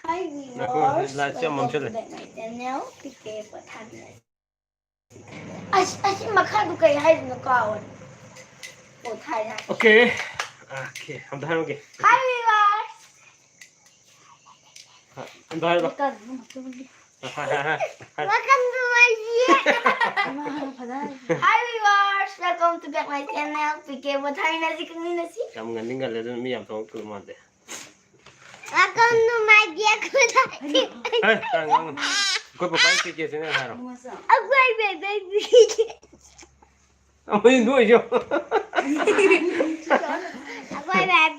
Hi viewers, welcome to my channel. PK Pathan. Asi makadu kay hay na kawan. Okay. Okay. I'm done. Okay. Hi viewers. I'm done. Welcome to my Hi viewers, welcome to my channel. PK Pathan na si kanina si. Kamu nganding kan ledan mi yang tahu kelemahan deh. Welcome to my dear Pathan. Hai, tangan. Kau pakai PK sini harap. Agoy baby. Apa yang dua je? Agoy baby.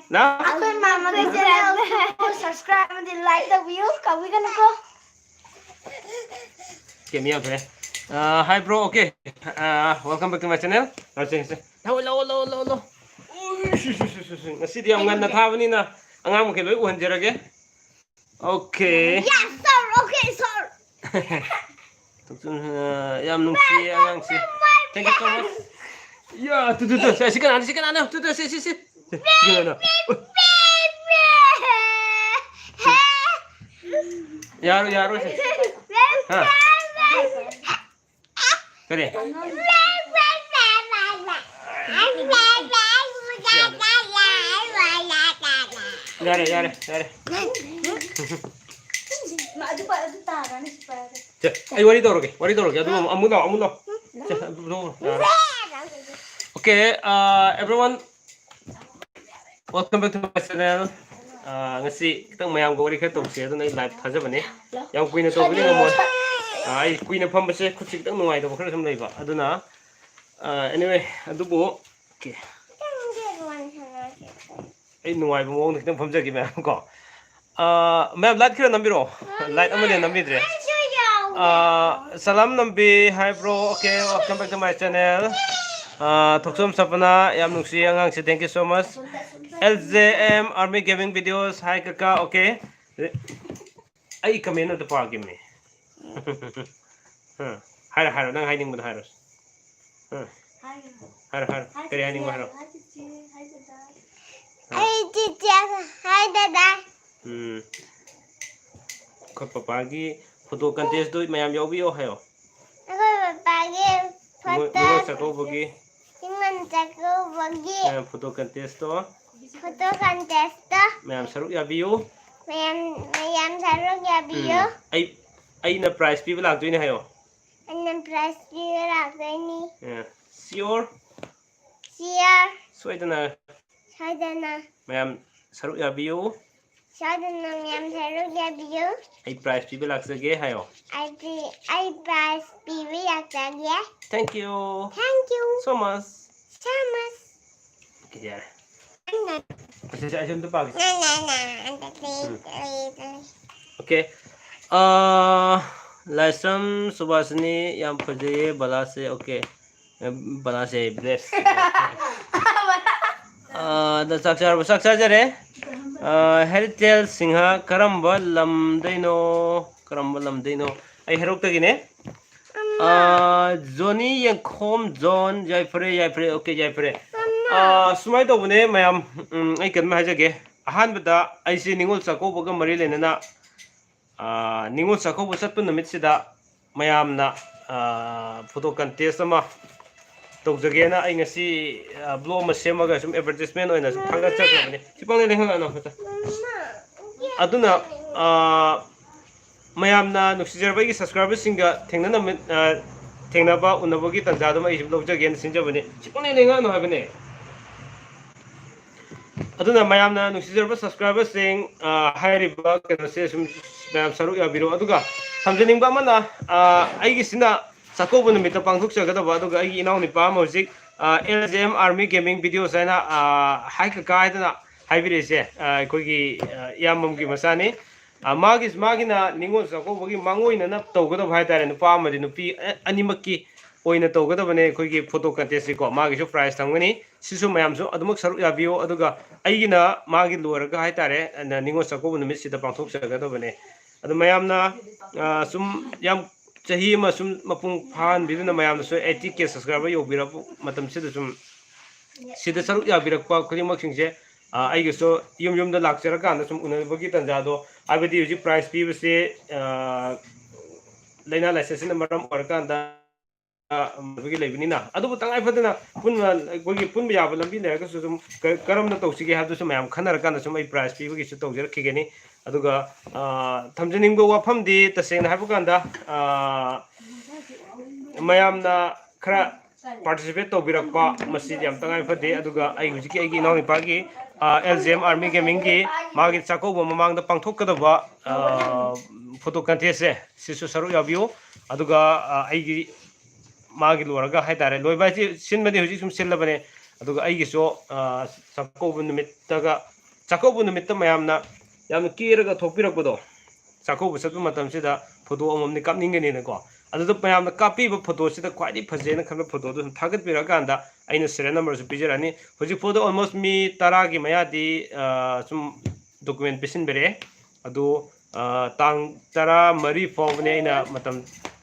Nah. Agoy mama kay channel. Subscribe and like the view. Kawi ka na ko. Okay, mi yang tu. Hi bro, okay. Welcome back to my channel. Hello. Nasi dia ngan na thaw ni na. Angam ke loi uhan jerage. Okay. Yes sir, okay sir. Yam nung si angang si. Thank you so much. Ya, tu. Saya sikan ana. Tu. Si. Sikan ana. Yaro. Ha. Kare. Yare. Adu taran ni para. Ay, wari doroge. Adu amulo. Okay, everyone. Welcome back to my channel. Ngasi kitang mayam ko wari ka tawse adu na live thajabani. Yang kuina tawbani ngamon. Ay kuina phambase khutsik tang nuai do khara sam leiba. Aduna anyway, adubo okay. Ay nuai bo mong kitang phamjagi ma ko. Ma'am light khira nambiro. Light amane nambidre. Salam nambi. Hi bro. Okay, welcome back to my channel. Thoksum sapana yam nungsi angang si thank you so much. LJM Army Gaming Videos. Hi kaka. Okay. Ay comment na to pa game ni. Haro nang hiding mo haro. Haro. Kaya hiding mo haro. Hi teacher. Hi dada. Ko papagi photo contest do mayam yawiyo hayo. Ako papagi Mo sa ko bagi. Iman tako bagi. Photo contest to. Photo contest. Mayam saruk yawiyo. Mayam sarok yabiyo. Ay na prize people lag doin hayo. Anong prize biyo ni? Sure. Siya. Soidana Sadana. mayam saruk yawiyo. Sadana mayam sarok yabiyo. Ay prize people lag sage hayo. I prize biyo yabiyo. Thank you so much. Samas. Okay. Saya untuk pagi. Okay. Laisam subasni yang pergi balase. Okay. Balase bless. The saksar jare. Heritage Singha karamba lam dino. Ay herok tagi ne. Zoni yang kom zon Jaipure. Okay Jaipure. Sumai to bune mayam ai kan ma hajage ahan bada ai si ningol sako boga mari lenana ningol sako bo satpu namit sida mayam na photo contest ama tawjage na ai ngasi blog ma semaga sum advertisement oina sum thanga chakabani sipang le hanga na fata aduna mayam na nuksijarbai gi subscribers singa thengnaba unabagi tanjado ma isum lawjage na sinjabani sipang le hanga no habane aduna mayamna nusijarba subscribers sing hairiba kenase sum mayam saruk yabiro aduga samjening ba mana aigi sina sakobu numita pangthuk chagadaba aduga aigi inaw ni pa music LJM Army Gaming Videos aina hai ka kaidana haibire se koigi yamam gi masani magina ningon sakobu gi mangoina na tawgadaba haitare nupa amadi nupi animakki oina tawgadabane koigi photo contest ko magi su prize thamgani sisu mayam su adumak saruk yabiyo aduga aigina magi loraga haitare na ningo sakobu numit sida pangthok sagadabane adu mayamna sum yam chahi ma sum mapung phan biduna mayamna su 80k subscriber yobira matam sida sum sida saruk yabirak pa khurimak singse ꯑꯩꯒꯁꯨ ꯌꯨꯝꯗ ꯂꯥꯛꯆꯔꯀꯥꯟꯗ ꯁꯨꯝ ꯎꯅꯕꯒꯤ ꯇꯟꯖꯥꯗꯣ ꯍꯥꯏꯕꯗꯤ ꯍꯧꯖꯤꯛ prize ꯄꯤꯕꯁꯦ ꯂꯩꯅꯥ ꯂꯥꯏꯆꯠꯁꯤꯅ ꯃꯔꯝ ꯑꯣꯏꯔꯀꯥꯟꯗ ꯒꯤ ꯂꯩꯕꯅꯤꯅ ꯑꯗꯨꯕꯨ ꯇꯉꯥꯏ ꯐꯗꯅ ꯄꯨꯟꯅ ꯑꯩꯈꯣꯏꯒꯤ ꯄꯨꯟꯕ ꯌꯥꯕ ꯂꯝꯕꯤ ꯂꯩꯔꯒꯁꯨ ꯁꯨꯝ ꯀꯔꯝꯅ ꯇꯧꯁꯤꯒꯦ ꯍꯥꯏꯕꯗꯨꯁꯨ ꯃꯌꯥꯝ ꯈꯟꯅꯔꯀꯥꯟꯗ ꯁꯨꯝ ꯑꯩ ꯄ꯭ꯔꯥꯏꯖ ꯄꯤꯕꯒꯤꯁꯨ ꯇꯧꯖꯔꯛꯈꯤꯒꯅꯤ ꯑꯗꯨꯒ ꯊꯝꯖꯅꯤꯡꯕ ꯋꯥꯐꯝꯗꯤ ꯇꯁꯦꯡꯅ ꯍꯥꯏꯕ ꯀꯥꯟꯗ ꯃꯌꯥꯝꯅ ꯈꯔ ꯄꯥꯔꯇꯤꯁꯤꯄꯦꯠ ꯇꯧꯕꯤꯔꯛꯄ ꯃꯁꯤꯗꯤ ꯌꯥꯝ ꯇꯉꯥꯏ ꯐꯗꯦ ꯑꯗꯨꯒ ꯑꯩ ꯍꯧꯖꯤꯛꯀꯤ ꯑꯩꯒꯤ ꯏꯅꯥꯎꯅꯨꯄꯥꯒꯤ LGM Army Gamingꯒꯤ ꯃꯥꯒꯤ ꯆꯥꯛꯀꯧꯕ ꯃꯃꯥꯡꯗ ꯄꯥꯡꯊꯣꯛꯀꯗꯕ ꯐꯣꯇꯣ ꯀꯟꯇꯦꯁꯁꯦ ꯁꯤꯁꯨ ꯁꯔꯨꯛ ꯌꯥꯕꯤꯌꯨ ꯑꯗꯨꯒ ꯑꯩꯒꯤ मागी लोरगा हाइतारे लोइबा छि सिनबदि हुजि सुम सिल्लबने अदुगा अइगिसो चक्कौबु निमित्तगा चक्कौबु निमित्त मयामना यामना केरगा थोपिरकबदो चक्कौबु सत्तु मतमसिदा फोटो अममनि कापनिंगनेको अदुदा मयामना कापीबा फोटो सिदा ख्वाइदि फजेना खनबा फोटो दु थागतपिरकांदा अइना सीरियल नंबर सु पिजरानी हुजि फोटो ऑलमोस्ट मी 10 गी मयादि सुम डॉक्यूमेंट पिसिनबरे अदु तांग 14 फावने अइना मतम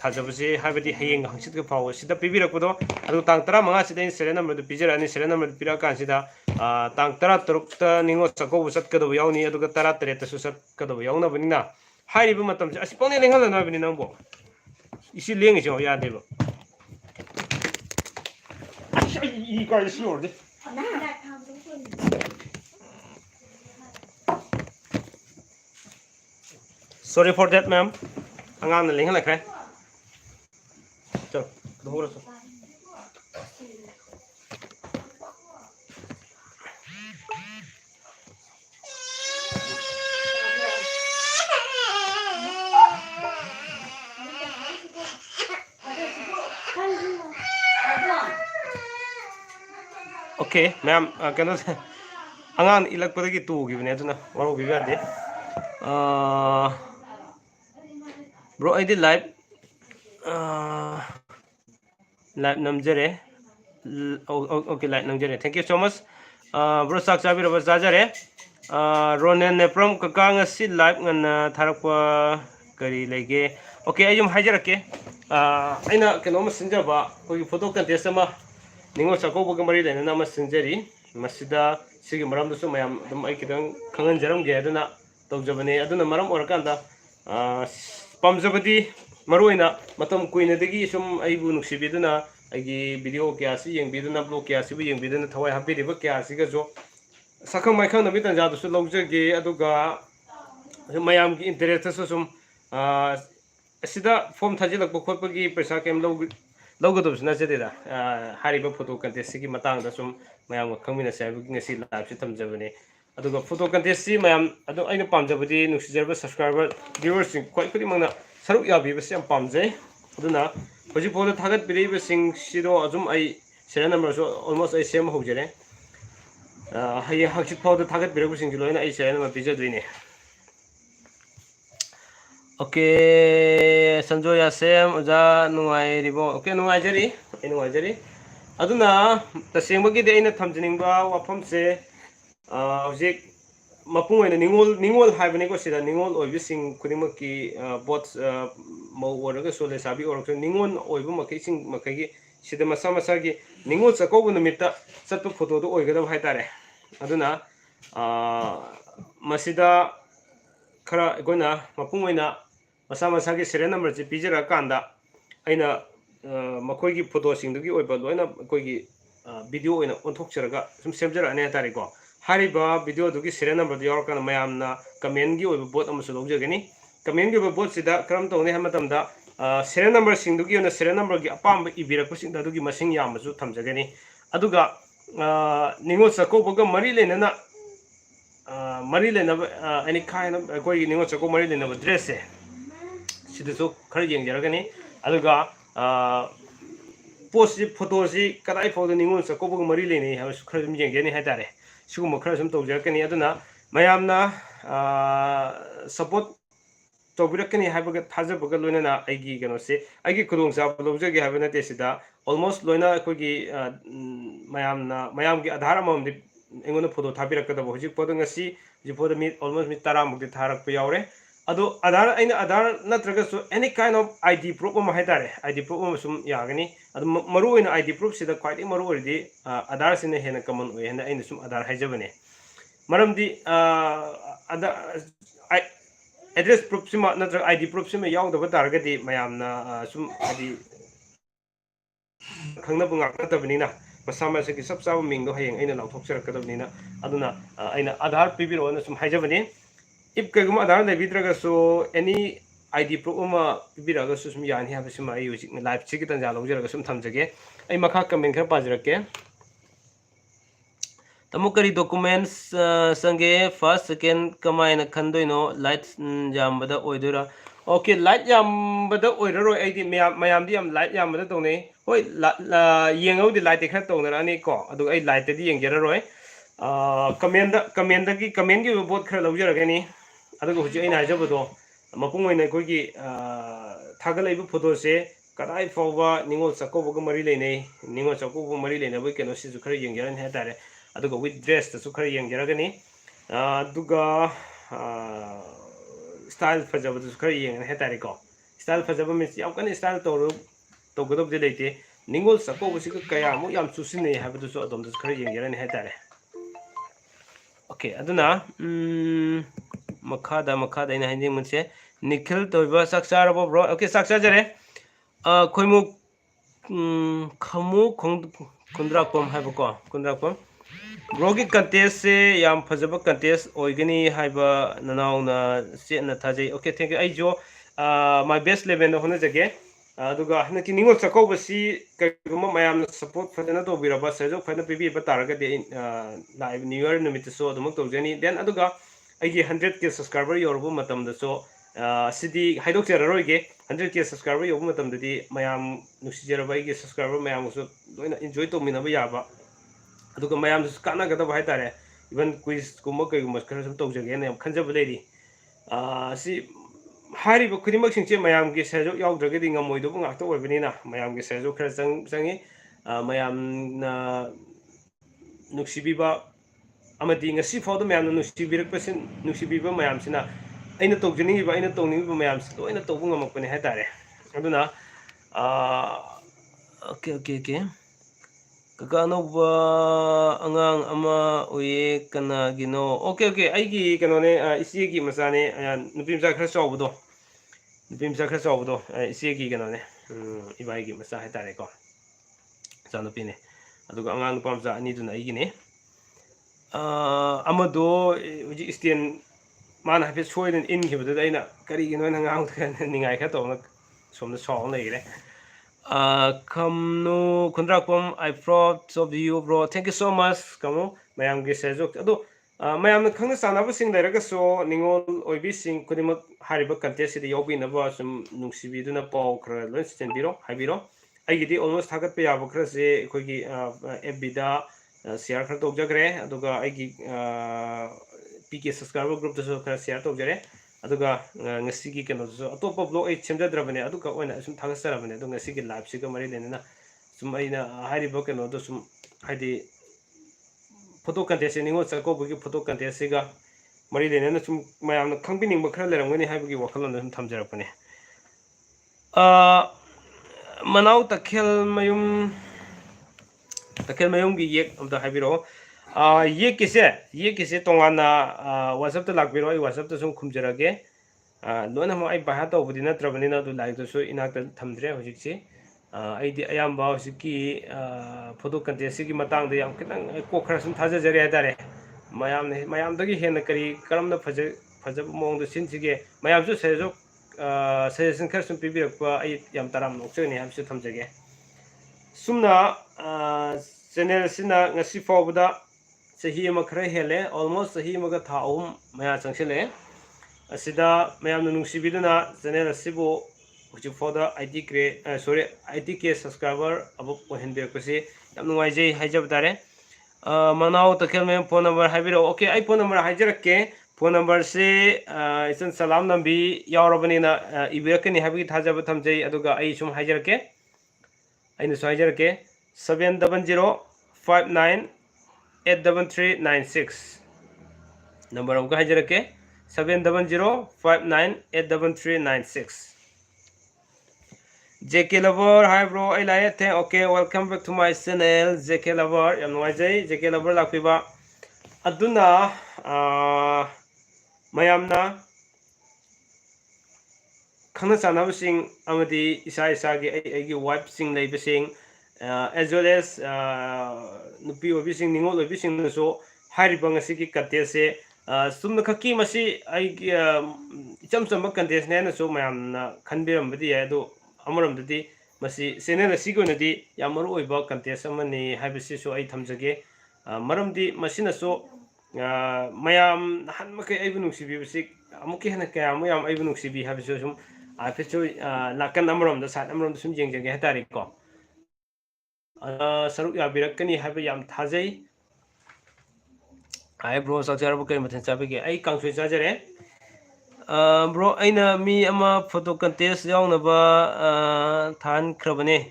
थाजबसे हाबदि हयेंग हंसित फाव सिदा पिबिरकबदो अदु तांग 15 सिदा सीरियल नंबर दु पिजरानी सीरियल नंबर पिराकांसिदा तांग 13 ता निंगो चक्कौबु सत्कदो यावनी अदुगा 13 तसु सत्कदो यावनबनिना हाइरिबो मतमसे असि पौने लेंहलनबनि नंबो इसी लेंगिसो यादेबो 이 까지 씌워orde Sorry for that, ma'am. Angang na lingan like that. Chalo, dohora so. Okay, ma'am. Kano angang ilak pa lagi tu gibne aduna waro bibade. Bro, I did live namjare. Okay, live namjare. Thank you so much. Bro, saksa biro bazajare. Ronen ne from kakang si live ngana tharakwa kari lege. Okay, ayum hajarake. Aina kano messenger ba kogi photo contest ama ningo chakko ba mari lena na messengery masida sigi maram du mayam dum ai kidang khangan jaram ge aduna tawjabane aduna maram orakanda pamjabadi maroina matam kuina degi sum aibu nuksibiduna aigi video kya si yengbiduna blog kya si bu yengbiduna thawai habiriba kya si ga jo sakham mai khang nabi tan ja du su lawjage aduga mayam gi interest su sum asida form thajilak khotpagi paisa kem लौगदबसना जदेदा हारिबा photo contest की मतंग सुम मयाम खंगमिना साइबगी ngasi live से थमजबने अदुगा photo contest सी मयाम अदु आइना पामजबदी नुसिजरबा subscriber viewers सिंग क्वाइ खुदि मंगना सरुक याबिबसे यम पामजे अदुना होजि फोटो थागत बिरिबा सिंग सिदो अजुम आई सीरियल नंबर सो ऑलमोस्ट आई सेम होजरे हाय हक्सित फोटो थागत बिरिबा सिंग लोइना आई सीरियल नंबर पिजदुइने Okay, Sanjoy Asem, Uja Nuai Ribo. Okay, Nuai Jari, Nuai Jari. Aduna, the same bagi day in a Tamjaningba, Wapam say, Jake Mapung and Ningol Habaniko said, Ningol or using Kudimaki bots Mo Waraga Sole Sabi or Ningon or Bumakising Makagi, Sidama Samasagi, Ningol Sako in the Mita, Satu Photo or Gada Haitare. Aduna, Masida Kara Gona, Mapungina. मसा मसागे serial number से पिजरा कांदा अइना मखोइगी photo सिंगदुगी ओइबा लोइना कोइगी video ओइना ओंथोकचरगा सुम सेमजरा अने तारिको हारिबा video दुगी serial number दु यारकाना मयामना comment गी ओइबा boat अमसु लौजगनी comment गी ओइबा boat सिदा करम तौने हमतमदा सीरियल नंबर सिंगदुगी ओना सीरियल नंबर गी अपाम इबिरकु सिंगदा दुगी मसिंग यामसु थमजगनी अदुगा निंगो सकोबगा मरी लेना एनी काइंड ऑफ कोई निंगो सको मरी लेना ड्रेस से सिदसु खर येंगजरगनी अदुगा पोस्ट फोटो से कदाई फाउद निंगो सकोबग मरी लेनी है खर येंगजेनी हाइतारे सिगुम खर सम तौजरकनी अदुना मयामना सपोर्ट तौबिरकनी हाइबग थाजबग लोइना आइगी कनो से आइगी खुदोंसा लौजगे हाइबना तेसिदा ऑलमोस्ट लोइना कोगी मयामगी आधार अममदि एंगोन फोटो थाबिरकदब होजि फोटो ngasi ji फोटो मी ऑलमोस्ट मी 10 मुक्ति थारक पे यावरे अदो आधार अइना आधार नत्रगसु any kind of ID proof अम हाइतारे आईडी प्रूफ अम सुम यागनी अदो मरु आईडी प्रूफ सिदा क्वाइटि मरु ओरिदि आधार सिने हेना कमन ओय हेना अइना सुम आधार हाइजबने मरमदी अदा एड्रेस प्रूफ सिमा नत्र आईडी प्रूफ सिमा यावदब तारगदी मयामना सुम आदि खंगनब ngaknatabilina masa masa ki sab sab mingdo hayeng aina lauthoksarakadabilina aduna aina aadhar pibiro na sum haijabani if kaguma aadhar lebidraga so any ID proof uma pibiraga so sum yani habasima ai usik live chiki tanja lawjaraga sum thamjage ai makha comment khar pajrake tamu kari documents sange first second kamaina khandoino light jambada oidora okay light jambada oiraro aidi mayam di am light jambada tonei hoi yengau di light khar tonarani ko adu ai light di yenggeraroi comment gi comment gi bot khar lawjaragani adu huji aina hajabado mapung oina koi gi thagalaibu photo se kadai fawba ningol sakobo ga mari leinei ningol sakobo mari leina boi keno sisu khar yenggeran ha tare aduga with dress ta su khar yenggeragani aduga style fajaba su khar yeng ha tare ko style fajaba means yam kan style to godob de leite ningol sakobo si kaya mu yam susine ha bu su adom su khar yenggerani ha tare okay aduna makada ina hindi munse nikhil toiba saksarabo bro okay saksa jare khoimu khamu kundra pom haiba ko Rogi contest se yam fajaba contest oigani haiba nanau na se na thajai okay thank you ai jo my best level no hona jage aduga hna ki ningol chako basi kaguma mayam support fadana to biraba sejo fadana pibi bataraga de live new year numit so adumuk to jani then aduga ai 100k subscriber yorbu matam da so sidi haidok jararoi ge 100k subscriber yorbu matam dadi mayam nusi jaraba ge subscriber mayam so loina enjoy to minaba yaba aduga mayam su kana gada bai tare even quiz kuma kai kuma khara sum tawjage ne yam khanjaba leiri si hari ba khudi mak singche mayam ge sejo yaudra ge ngam moido ngak to oibani na mayam ge sejo khara changi mayam na nuksibiba amadi ngasi fawda mayam nuksibirak pasin nuksibiba mayam sina aina tawjani ba aina tawni ba mayam si loina tawbu ngamakpani ha tare aduna okay kakano ba angang ama uye kana gino okay aigi kano ne isi gi masane nupim sa khara chawbudo isi gi kano ne ibai gi masa ha tare ko sa nupi ne aduga angang nupam sa ani duna aigi ne amado uji isten mana hafe soiden in khibada aina kari gino na ngang ningai kha to na somna song leire Kamnu Kundrakpom, I proud of you, bro. Thank you so much. Kamu mayam gi sejuk. Ado mayam khangna sanaba sing dairaga so ningol oibi sing kudimak hariba contest di yobi na ba sum nungsibi duna paw khra lon stand biro habiro. Ai gidi almost thagat pe yaba khra se khoi gi FB da share khra tok jagre aduga ai gi PK subscriber group da so khra share tok jare aduga ngasi gi keno so atopa blog ai chemjadrabane aduga oina sum thagasarabane aduga ngasi gi live siga mari lenena sum aina hariba keno do sum haidi photo contest ningo chako bugi photo contest siga mari lenena sum mayam khangbining ba khara lerangani haibagi wakhalon sum thamjarapane manau takhel mayum gi yek amda habiro ये किसे तोंगाना WhatsApp ता लाकबिरो आई WhatsApp ता सुम खुमजरागे लोना म आई बाहा तो बदि नत्रबनिना दु लाइक तो सो इनाक थमद्रे होजिकसे आई दि अयामबा होजिकि फोटो कंटेस्ट की मतंग दे याम कितंग कोखरा सुम थाजा जरे हादारे मयाम दगी हेन करी करमना फज मोंग दु सिनसिगे मयाम सु सेजो सजेशन खर सुम पिबिरकपा आई याम ताराम नोकचनी हमसे थमजगे Sumana channel Cina ngasi fawbada sahi ma khara hele almost sahi ma ga tha maya changsile asida mayam nungsibiduna channel asibu huju foda ITK subscriber abu pohenbe kosi yam nungai jai haijab dare manau takhel me phone number habiro okay ai phone number haijarake phone number se isan salam nambi yaurabani na ibirakani habi thajaba thamjai aduga ai sum haijarake aina so haijarake 700598396 number of haijarake 700598396 JK Lover hi bro I like it okay welcome back to my channel JK Lover yam noijai JK Lover lakpiba aduna mayamna khana chanabasing amadi isa isa gi ai wife sing leibasing as well as nupi obising ningol obising so hari bangasi ki katese sumna khaki masi ai icham chamba contest ne na so mayamna khanbiram badi ya do amaram dadi masi sene na sigo nadi yamaru oiba contest amani habisi so ai thamjage maram di masina so mayam han makai ai bunung sibi bisi amuki hana kaya mayam ai bunung sibi habiso sum afiso lakan amaram da sat amaram sum jengjage hatari ko saruk ya birakani habi yam thajai ai bro sajar bu kai mathan chabige ai kangsui chajare bro aina mi ama photo contest yauna ba than khrabane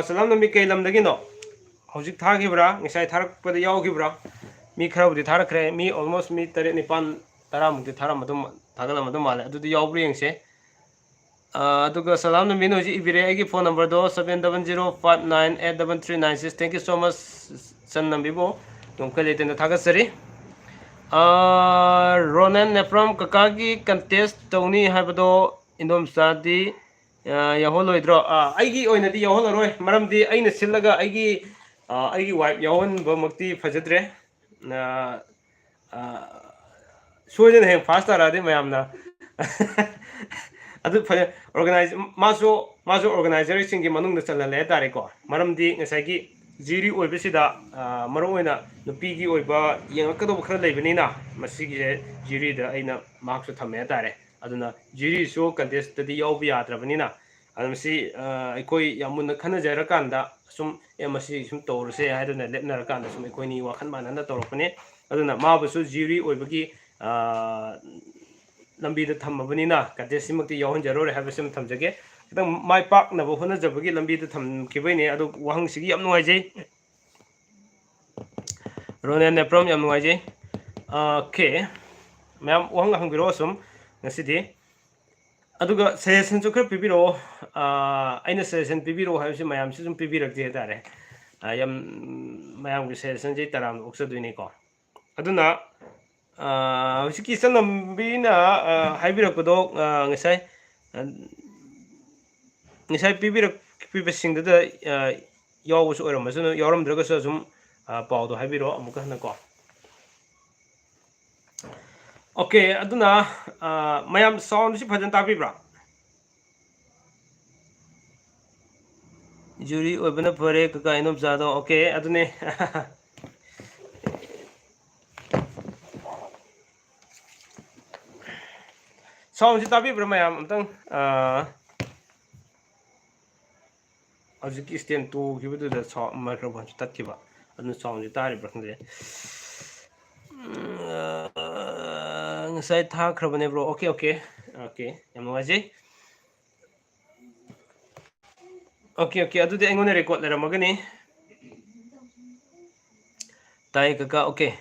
salam nami kai lam dagi no hojik thagi bra ngisai tharak pada yaugi bra mi khrabudi tharakre mi almost mi tare nipan tara mukti thara madum thagala madum male adu di yaubri yengse aduga salam nami no ji ibire ai phone number do 77059833996 thank you so much san nambi bo tum kale ten thagasari Ronan Nepram kakagi contest tawni habado indom sadi yaholloidro aigi oinadi yaholloroi maramdi aina sillaga aigi wife yahon ba makti fajadre sojen he fast arade mayamna adu organize maso organizer singi manung da chalale tare ko maramdi ngasagi jiri oibisida maro oina nupigi oiba yengakado khara leibani masigi jiri da aina marks thame tare aduna jiri so contest tadi yaubi atrabani na adamsi aikoi yamunna khana jaira kanda sum emasi sum tawruse haiduna lepnar kanda sum aikoi ni wakhan manana tawrapane aduna mabasu jiri oibagi lambi da thamabani na contest simukti yahon jarore habisum thamjage kitang mai pak na bo hona jabagi lambi da tham kibai ne adu wahang sigi yam nuai jai Ronan Nepram yam nuai jai okay ma'am wahang hang biro sum ngasidi aduga session chu khar pibiro aina session pibiro habisi mayam sum pibirak je tare yam mayam gi session jai taram oksa duini ko aduna husiki sanambi na haibirak ko ngasai ngisai pibesing da yawus oram masunu yaram draga sum pawdo habiro amuka hana ko okay aduna mayam sound si bhajan tabibra juri obana pare ka inom jado okay adune sound si tabibra mayam amtang Aziki stand to give it the microphone to give up and the sound the tari brother. Side talk bro. Okay. Yamaji. Okay. I do the angone record letter magani. Tai kaka okay.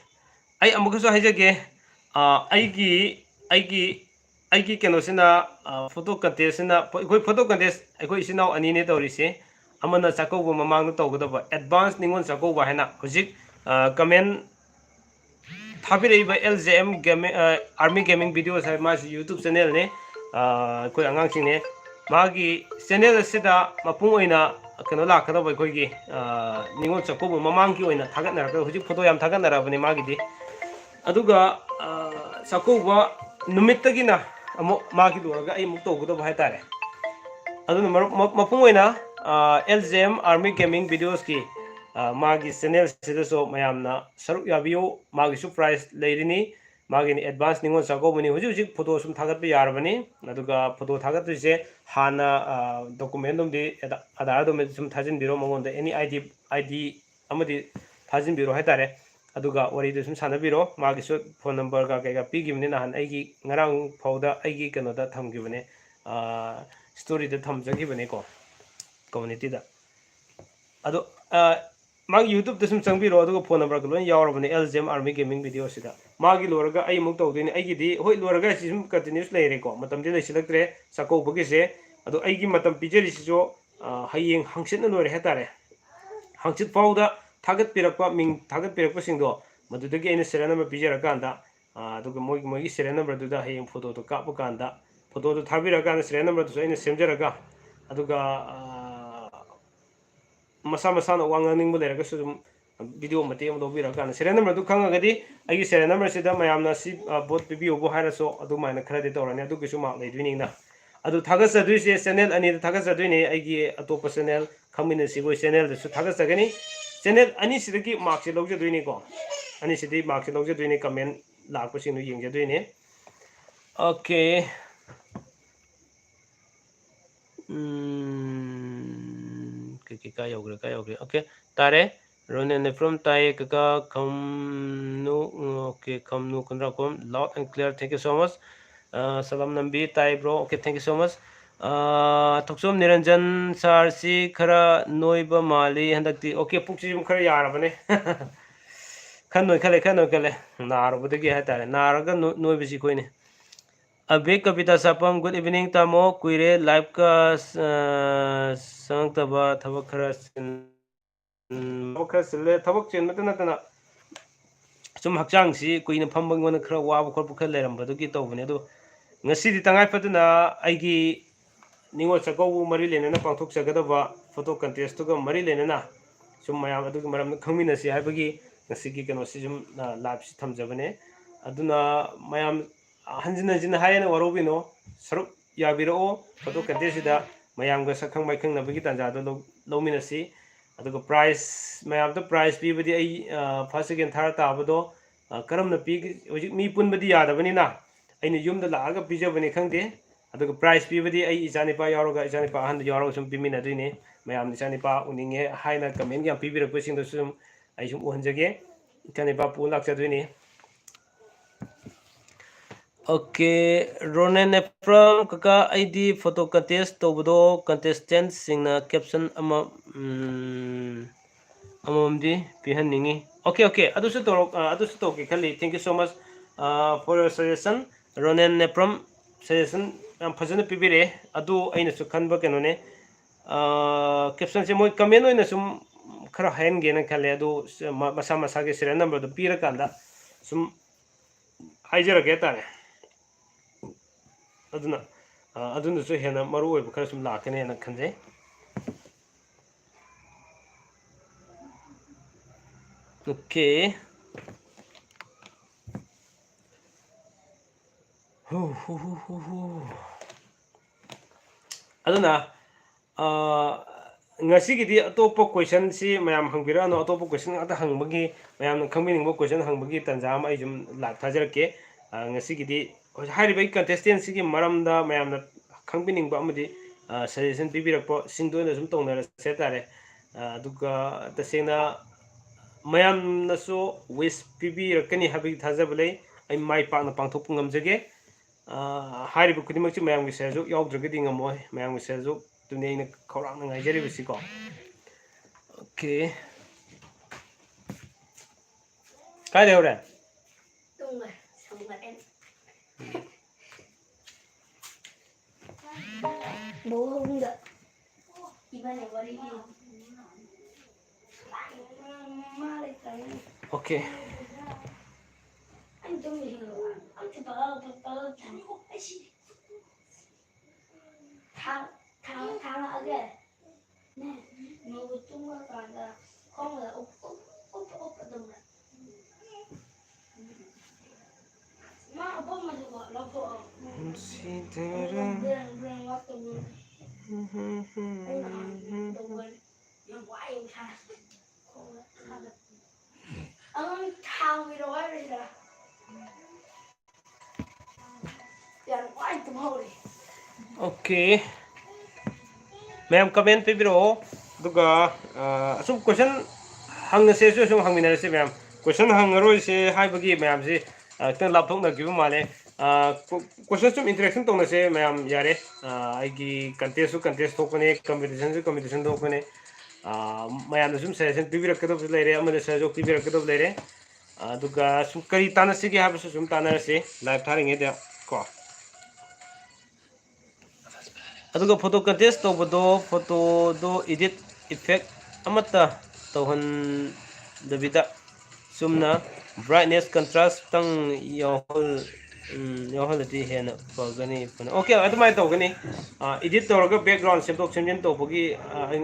I am also hijage. Aigi kenosina photo contest na photo contest. I go is now an in it or is amana sako bu mamang to go advance ningon sako ba hena hojik comment thabirei ba LJM game army gaming videos hai ma YouTube channel ne koi angang sing ne magi channel sida mapung oina keno la khada ba koi gi ningon sako bu mamang ki oina thagat na ka hojik photo yam thagat na ra bani magi di aduga sako ba numit tagina amo magi do ga ai muk to go ba hai tare aduna mapung oina LJM Army Gaming videos ki magi channel sidaso mayamna saruk yabiyo magi su price leirini magi ni advance ningon sako bani huji photo sum thagat bi yarbani aduga photo thagat se hana document dum di adar dum sum thajin biro mongon da any ID amadi thajin biro haitare aduga wari de sum sana biro magi su phone number ga ga pi gimni na han aigi ngarang phauda aigi kano da thamgi bane story da thamjagi bane ko community da ado mag YouTube da sum changbiro ado phone number ko lon yawrabani LJM Army Gaming video sida magi loraga ai muk tawdini aigi di hoi loraga si sum continuous leire ko matam di lesilaktre sako bagi se ado aigi matam pijeri si jo hayeng hangsit na lore hetare hangsit pauda thagat pirakpa ming thagat pirakpa singdo मदुदगी अꯩना serial number पिजरकांदा अदुगा मोगी serial number दुदा हयेंग photo तो कापकांदा photo तो थाबिरकांदा serial number तो अैना सेमजरगा अदुगा मसा मसाना वांगनिंग लेरगसु जुम video मते हम लोबिरकांदा serial number तो खंगगदी अगी serial number सिदा मयामना सि बोट पिबियोबो हायरसो अदुमायना खरदे तौरने अदुगिसु माक लेदुइनिंगना अदु थागसदुइसे channel अनि थागसदुइने अगी अतोप channel खमिन सिगोय channel दसु थागसगनी channel ani sidagi mark se logje duini ko ani sidai mark se logje duini comment lakpa sinu yengje duini okay ka yogre okay tare ronen from tai ka khamnu okay khamnu kundra kom loud and clear thank you so much salam nambi tai bro okay thank you so much Thoksom Niranjan sir सी खरा नोइब माली हंदक्ति okay पुक्सी जुम खरा यारबने खन खले नारबदगी हातारे नारगा नोइबसी कोइने अबे कविता Sapam good evening तामो कुइरे live का संगतबा थबक खरा सिले थबक चेन नतना सुम हक्चांग सी कुइने फंबंगोन खरा वाब खरप खर लेरमबदगी तौबने अदो ngasi di tangai paduna aigi निंगो चकौ मरी लेना पांथोक चगदबा फोटो कंटेस्ट तो मरी लेना सुम मयाम अदुग मरम खंगमिनसी हाइबगी ngasi कनो सिजुम लाइव सि थमजबने अदुना मयाम हंजिन हंजिन हायना वरोबिनो सरुक याबिरो फोटो कंटेस्ट दा मयाम ग सखंग माइखंग नबगी तंजा दो लौमिनसी अदुग प्राइस मयाम द प्राइस पीबदी आई फर्स्ट सेकंड थर्ड ताबदो करम न पी होजिक मी पुनबदी यादबनिना अैन युमदा लागा पिजबने खंगदे अदुग प्राइस पीबदी आई इचानिपा यारोगा इचानिपा अहन यारोगा सुम पिमिनदुइने मयाम इचानिपा उनिंगे हाइना कमेंट याम पिबिरकपसिंग सुम आई सुम उहनजगे इचानिपा पु लाक्चदुइने ओके रोनेन फ्रॉम कका आईडी फोटो कंटेस्ट तोबदो कंटेस्टेंट सिंगना कैप्शन अमा अममदी पिहननिंगी ओके ओके अदुसु तोके खली thank you so much for your suggestion Ronen from suggestion फजन पीबीरे अदु अइनसु खनबा कनोने कैप्शन से मोय कमेंट ओइना सुम खरा हैनगे न खले अदु मसा मसा के serial number दो पीरा कांदा सुम हाइजरगे तारे अदुना अदुनसु हेना मरु ओइब खरा सुम लाकने न खनजे ओके अदुना ngasi अतोप क्वेश्चन से मैम हंगबिरानो अतोप क्वेश्चन आता हंगबगी मैम खंगमिनिंगबो क्वेश्चन हंगबगी तंजा मा जुम लाइव थाजरके ngasi हारिबई कंटेस्टेंट सिगी मरमदा मैम खंगबिनिंगबा अमदि सजेशन पिबिरकपो सिंदोना जुम तोंनर से तारे अदुगा तसेना मैम नसो विश पिबिरकनी हाबि थाजबलै आई माइ पाकना पांथोक ngamjage हारिबो खुदिमकची मैम की सेजो यावद्रगदी ngमोय मैम की सेजो तुने इन खौरांग ngaijeriबसिको ओके काय देवरे Tunggu, sambarin. Bohong enggak? Gimana bari ini? Malik kayaknya. Okay Antum ini loh. Antum bakal thang aja. Nih, mau tunggu kada. Kau nggak up dong. Ma apa masuk kok lopo. Berang waktu dulu. Yang lain kan. Ang thang video ay rin. Yang lain tumawri. Okay ma'am comment पे बिरो दुगा assume question हंग से सुम हंगमिनर से ma'am question हंगरो से हाइबगी ma'am से तन लापथोंना गिबो माले question सुम interaction तोंना से ma'am यारे आइगी कंटेस्ट थोकने कंपटीशन थोकने मैम सुम सजेशन पिबिरकदब लेरे अमने सजो पिबिरकदब लेरे दुगा सुम करी तानसिगे हाबसु सुम तानरसे लाइव थारिंगे दे को अदुगा फोटो कंटेस्ट तोबदो फोटो दो एडिट इफेक्ट अमता तोहन दबिदा Sumana brightness contrast tang yawhal di hena pagani okay adumai tawgani edit tawraga background semdok semjin tawbagi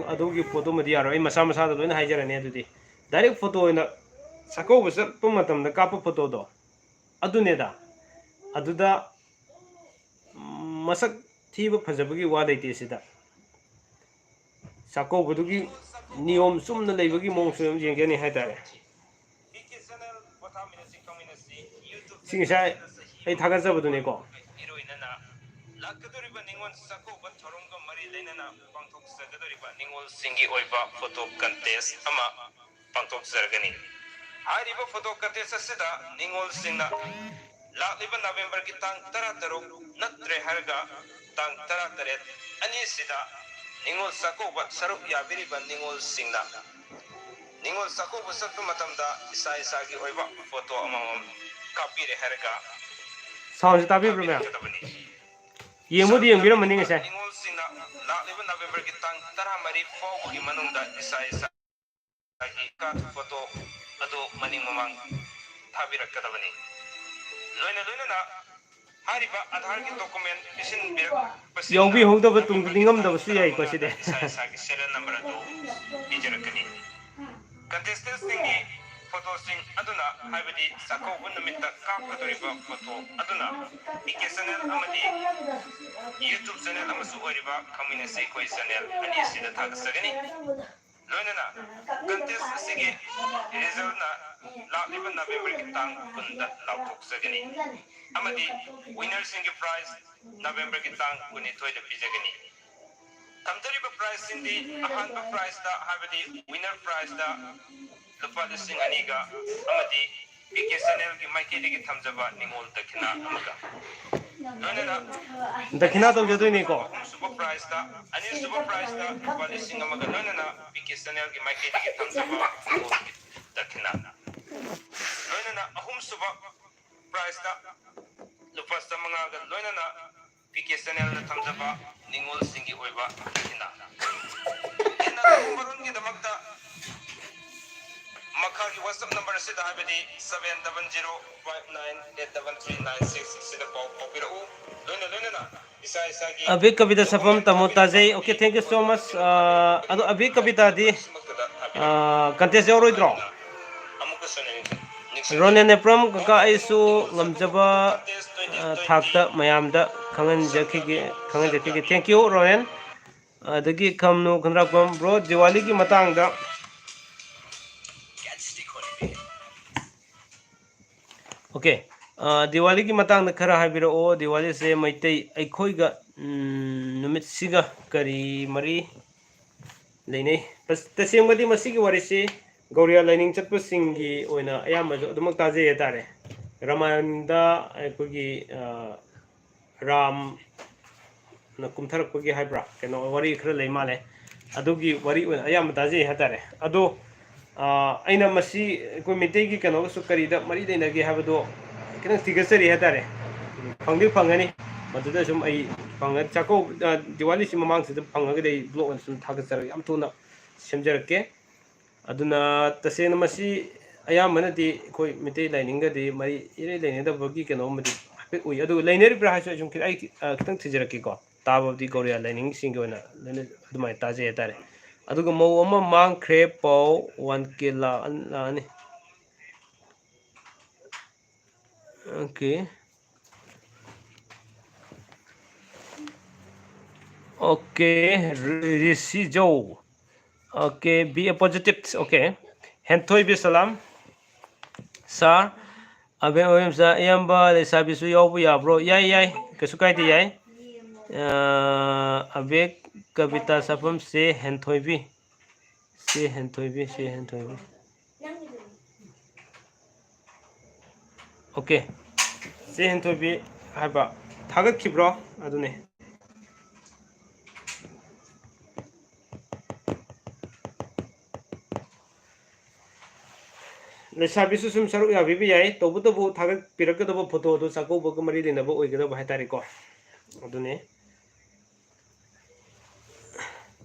adugi photo madi yaro ai masa masa da loina haijarani adudi direct photo ina sako basa pumatam da kapa photo do aduneda aduda masak thiba phajabagi wa daite sida sako budugi niyom sumna leibagi mongsu yengeni haitare 싱샤이 이 다가서거든요. 이로인나 라크도리바 닝원 사코바 저롱과 머리 레나나 방톡 사거도리바 닝원 싱기 오이바 포토 컨테스트 아마 방톡 서거니 하리바 포토 컨테스트 시다 닝원 싱나 라리바 노벰버 기땅 따라따로 나트레 하르가 땅 따라따레 아니 시다 닝원 사코바 서로 야비리바 닝원 싱나 닝원 사코바 서투 마탐다 이사이사기 오이바 포토 아마 copy re harga sound tabi problem yemudi yengbira maning se ingol sina la 11 november ki tang tara mari fo gi manung da isai sa gi ka photo ado maning mamang thabi rakka bani loina na hariba aadhar ki document isin bir yongbi hongda ba tung dingam da su yai ko side isai sa gi serial number ado bijara kani contestants tingi photo sing aduna haibadi sako bunamitta kapkadoriba photo aduna channel amadi YouTube channel amasu oriba community koi channel ani sida thagasagani loinana contest sige result na laaliba November kitang kunda lautok sagani amadi winner singi prize November kitang kuni toida pijagani kamdariba prize sindi ahanba prize da haibadi winner prize da lupa lising aniga amadi channel ki maikeli ki thamjaba ningol dakina amaga loinana dakina to jodoi ni ko super prize da ani super prize da lupa lising amaga loinana channel ki maikeli ki thamjaba dakina loinana ahum super prize da lupa samanga ga loinana channel na thamjaba ningol singi oiba dakina ena umbarun ki damakta Makagi WhatsApp number sida habidi 77059873966 sida popira u loina na isa gi abi kavita sapam tamotaje okay thank you so much ado abi kavita di contest yoroidro amuka sone ronen neprom ka aisu ngamjaba thakta mayamda khangan jakhi thank you ronen adagi kamnu khandrakam bro diwali ki matangda okay diwali ki matang na khara habira o diwali se maitai aikhoi ga numit siga kari mari leinei tasengmadi masigi warisi gauria lining chatpa singi oina ayama adumak taje yatare ramayanda aikhoi ram na kumtharakpagi haibra keno wari khara lei male adugi wari oina ayama taje hatare ado aina masi ko mitei gi kano su kari da mari dei nagi habado kena tigasari hatare phangani maduda sum ai phanga chako diwali sim mamang se phanga dei blog sum thagasar yam tuna semjarake aduna tasena masi ayamana di koi mitei lining ga di mari ire leine da bagi kano madi hapet ui adu liner bra haso sum ai kitang thijarake ko tabo di korea lining sing gona lene adumai taje hatare aduga mau ama mang khre pau 1k la ani okay risi jo okay be a positive okay hentoi bi salam sir abe oyam sa yamba le sabi su yobu ya bro yai kesu kai ti yai abe kavita sapam se henthoibi okay se henthoibi haba thagat khibro adune lesabi su sum saruk ya bibi yai tobu thagat pirakadabo photo do sako bog mari dinabo oigada bhaitari ko adune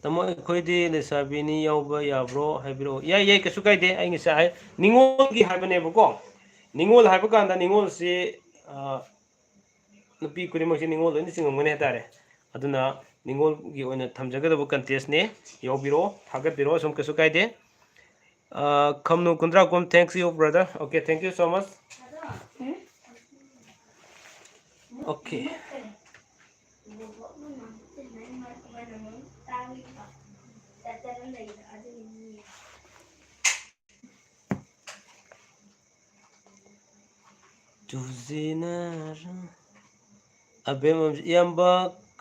tamo khoidi lesabini yauba yabro haibiro yai kesu kai de ai ngisa ningol gi habane bo ko ꯅꯤꯡꯉꯣꯜ ꯍꯥꯏꯕ ꯀꯥꯟꯗ ꯅꯤꯡꯉꯣꯜꯁꯤ ꯅꯨꯄꯤ ꯈꯨꯗꯤꯡꯃꯛꯁꯤ ꯅꯤꯡꯉꯣꯜ ꯂꯣꯏꯅ ꯆꯤꯡꯉꯝꯒꯅꯤ ꯍꯥꯏꯇꯥꯔꯦ ꯑꯗꯨꯅ ꯅꯤꯡꯉꯣꯜꯒꯤ ꯑꯣꯏꯅ ꯊꯝꯖꯒꯗꯕ ꯀꯟꯇꯦꯁꯅꯦ ꯌꯥꯎꯕꯤꯔꯣ ꯊꯥꯒꯠꯄꯤꯔꯣ ꯁꯨꯝ ꯀꯩꯁꯨ ꯀꯥꯏꯗꯦ ꯈꯝꯅꯨ Kundrakpam thanks you brother okay thank you so much okay ꯑꯕꯦꯝ ꯏꯌꯥꯝꯕ